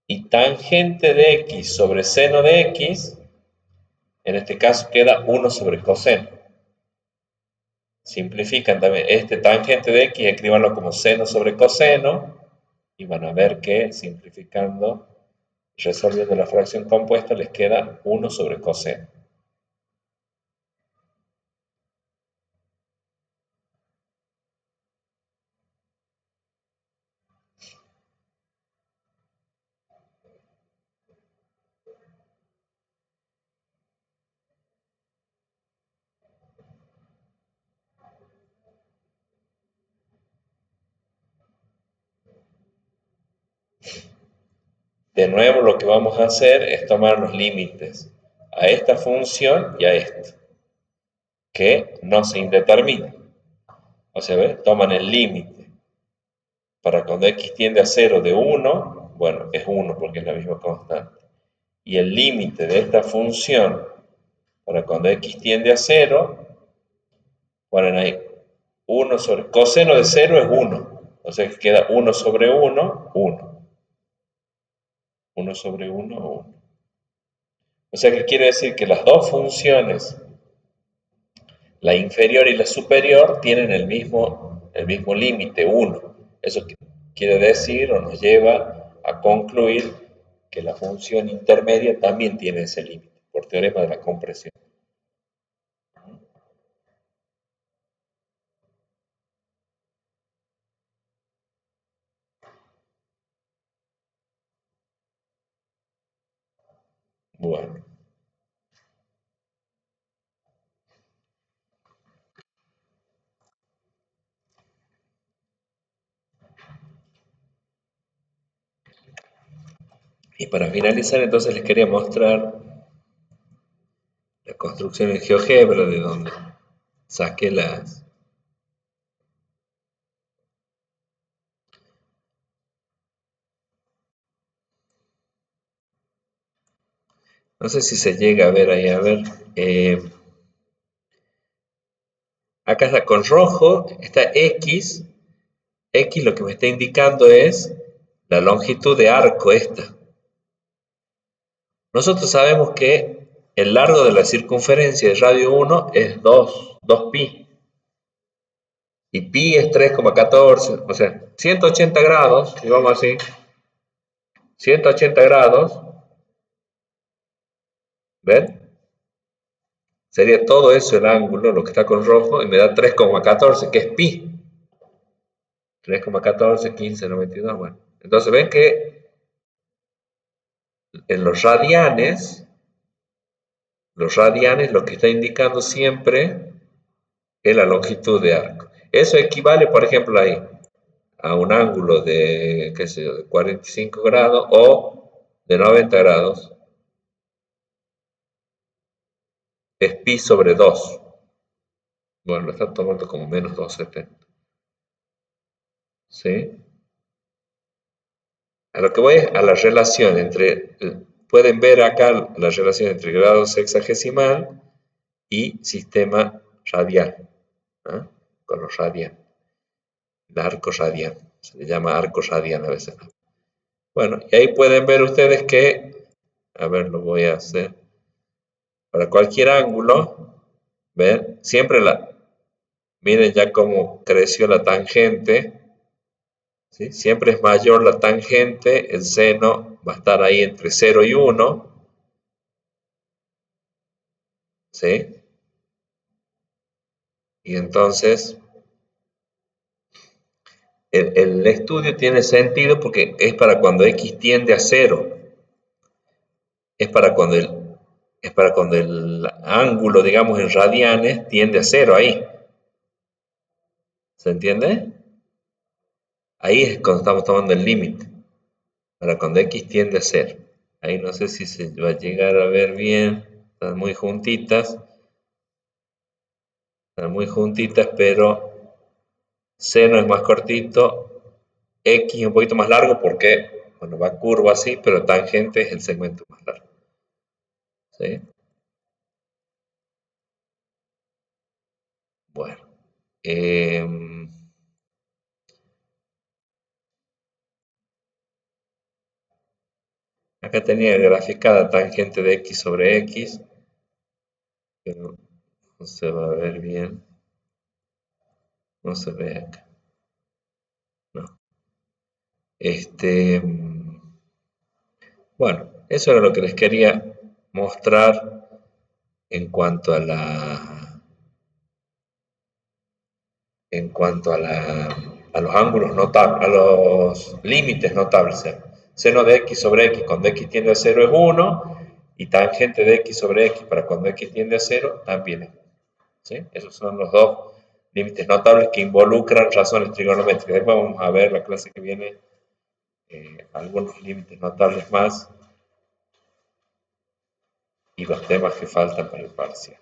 Y tangente de x sobre seno de x, en este caso queda 1 sobre coseno. Simplifican también. Este tangente de x, escríbanlo como seno sobre coseno. Y van a ver que simplificando, resolviendo la fracción compuesta, les queda 1 sobre coseno. De nuevo, lo que vamos a hacer es tomar los límites a esta función y a esta, que no se indeterminan. O sea, toman el límite para cuando x tiende a 0 de 1, bueno, es 1 porque es la misma constante. Y el límite de esta función para cuando x tiende a 0, ponen ahí 1 sobre, coseno de 0 es 1, o sea que queda 1 sobre 1, 1. 1 sobre 1, 1. O sea que quiere decir que las dos funciones, la inferior y la superior, tienen el mismo límite, 1. Eso quiere decir o nos lleva a concluir que la función intermedia también tiene ese límite, por teorema de la compresión. Bueno. Y para finalizar, entonces les quería mostrar la construcción en GeoGebra, de donde saqué las... No sé si se llega a ver ahí, a ver. Acá está con rojo, está X. X lo que me está indicando es la longitud de arco esta. Nosotros sabemos que el largo de la circunferencia de radio 1 es 2 pi. Y pi es 3,14, o sea, 180 grados, y vamos así, 180 grados, ¿ven? Sería todo eso el ángulo, lo que está con rojo, y me da 3,14, que es pi. 3,14, 15, 92, bueno. Entonces ven que en los radianes lo que está indicando siempre es la longitud de arco. Eso equivale, por ejemplo, ahí, a un ángulo de, qué sé yo, de 45 grados o de 90 grados, es pi sobre 2. Bueno, lo está tomando como menos 270. ¿Sí? A lo que voy es a la relación entre, pueden ver acá la relación entre grado sexagesimal y sistema radial, ¿ah? Con los radianes, el arco radial, se le llama arco radial a veces. Bueno, y ahí pueden ver ustedes que, a ver, lo voy a hacer, para cualquier ángulo, ¿ven? Siempre miren ya cómo creció la tangente, ¿sí? Siempre es mayor la tangente, el seno va a estar ahí entre 0 y 1, ¿sí? Y entonces el estudio tiene sentido porque es para cuando x tiende a 0, es para cuando el ángulo, digamos, en radianes tiende a 0 ahí. ¿Se entiende? Ahí es cuando estamos tomando el límite, para cuando x tiende a 0. Ahí no sé si se va a llegar a ver bien, están muy juntitas, pero seno es más cortito, x es un poquito más largo porque, bueno, va curvo así, pero tangente es el segmento más largo. ¿Sí? Bueno. Acá tenía graficada tangente de x sobre x, pero no se va a ver bien. No se ve acá. No. Bueno, eso era lo que les quería mostrar en cuanto a a los ángulos notables, a los límites notables. Seno de x sobre x cuando x tiende a 0 es 1 y tangente de x sobre x para cuando x tiende a 0 también es 1. ¿Sí? Esos son los dos límites notables que involucran razones trigonométricas. Después vamos a ver la clase que viene algunos límites notables más y los temas que faltan para el parcial.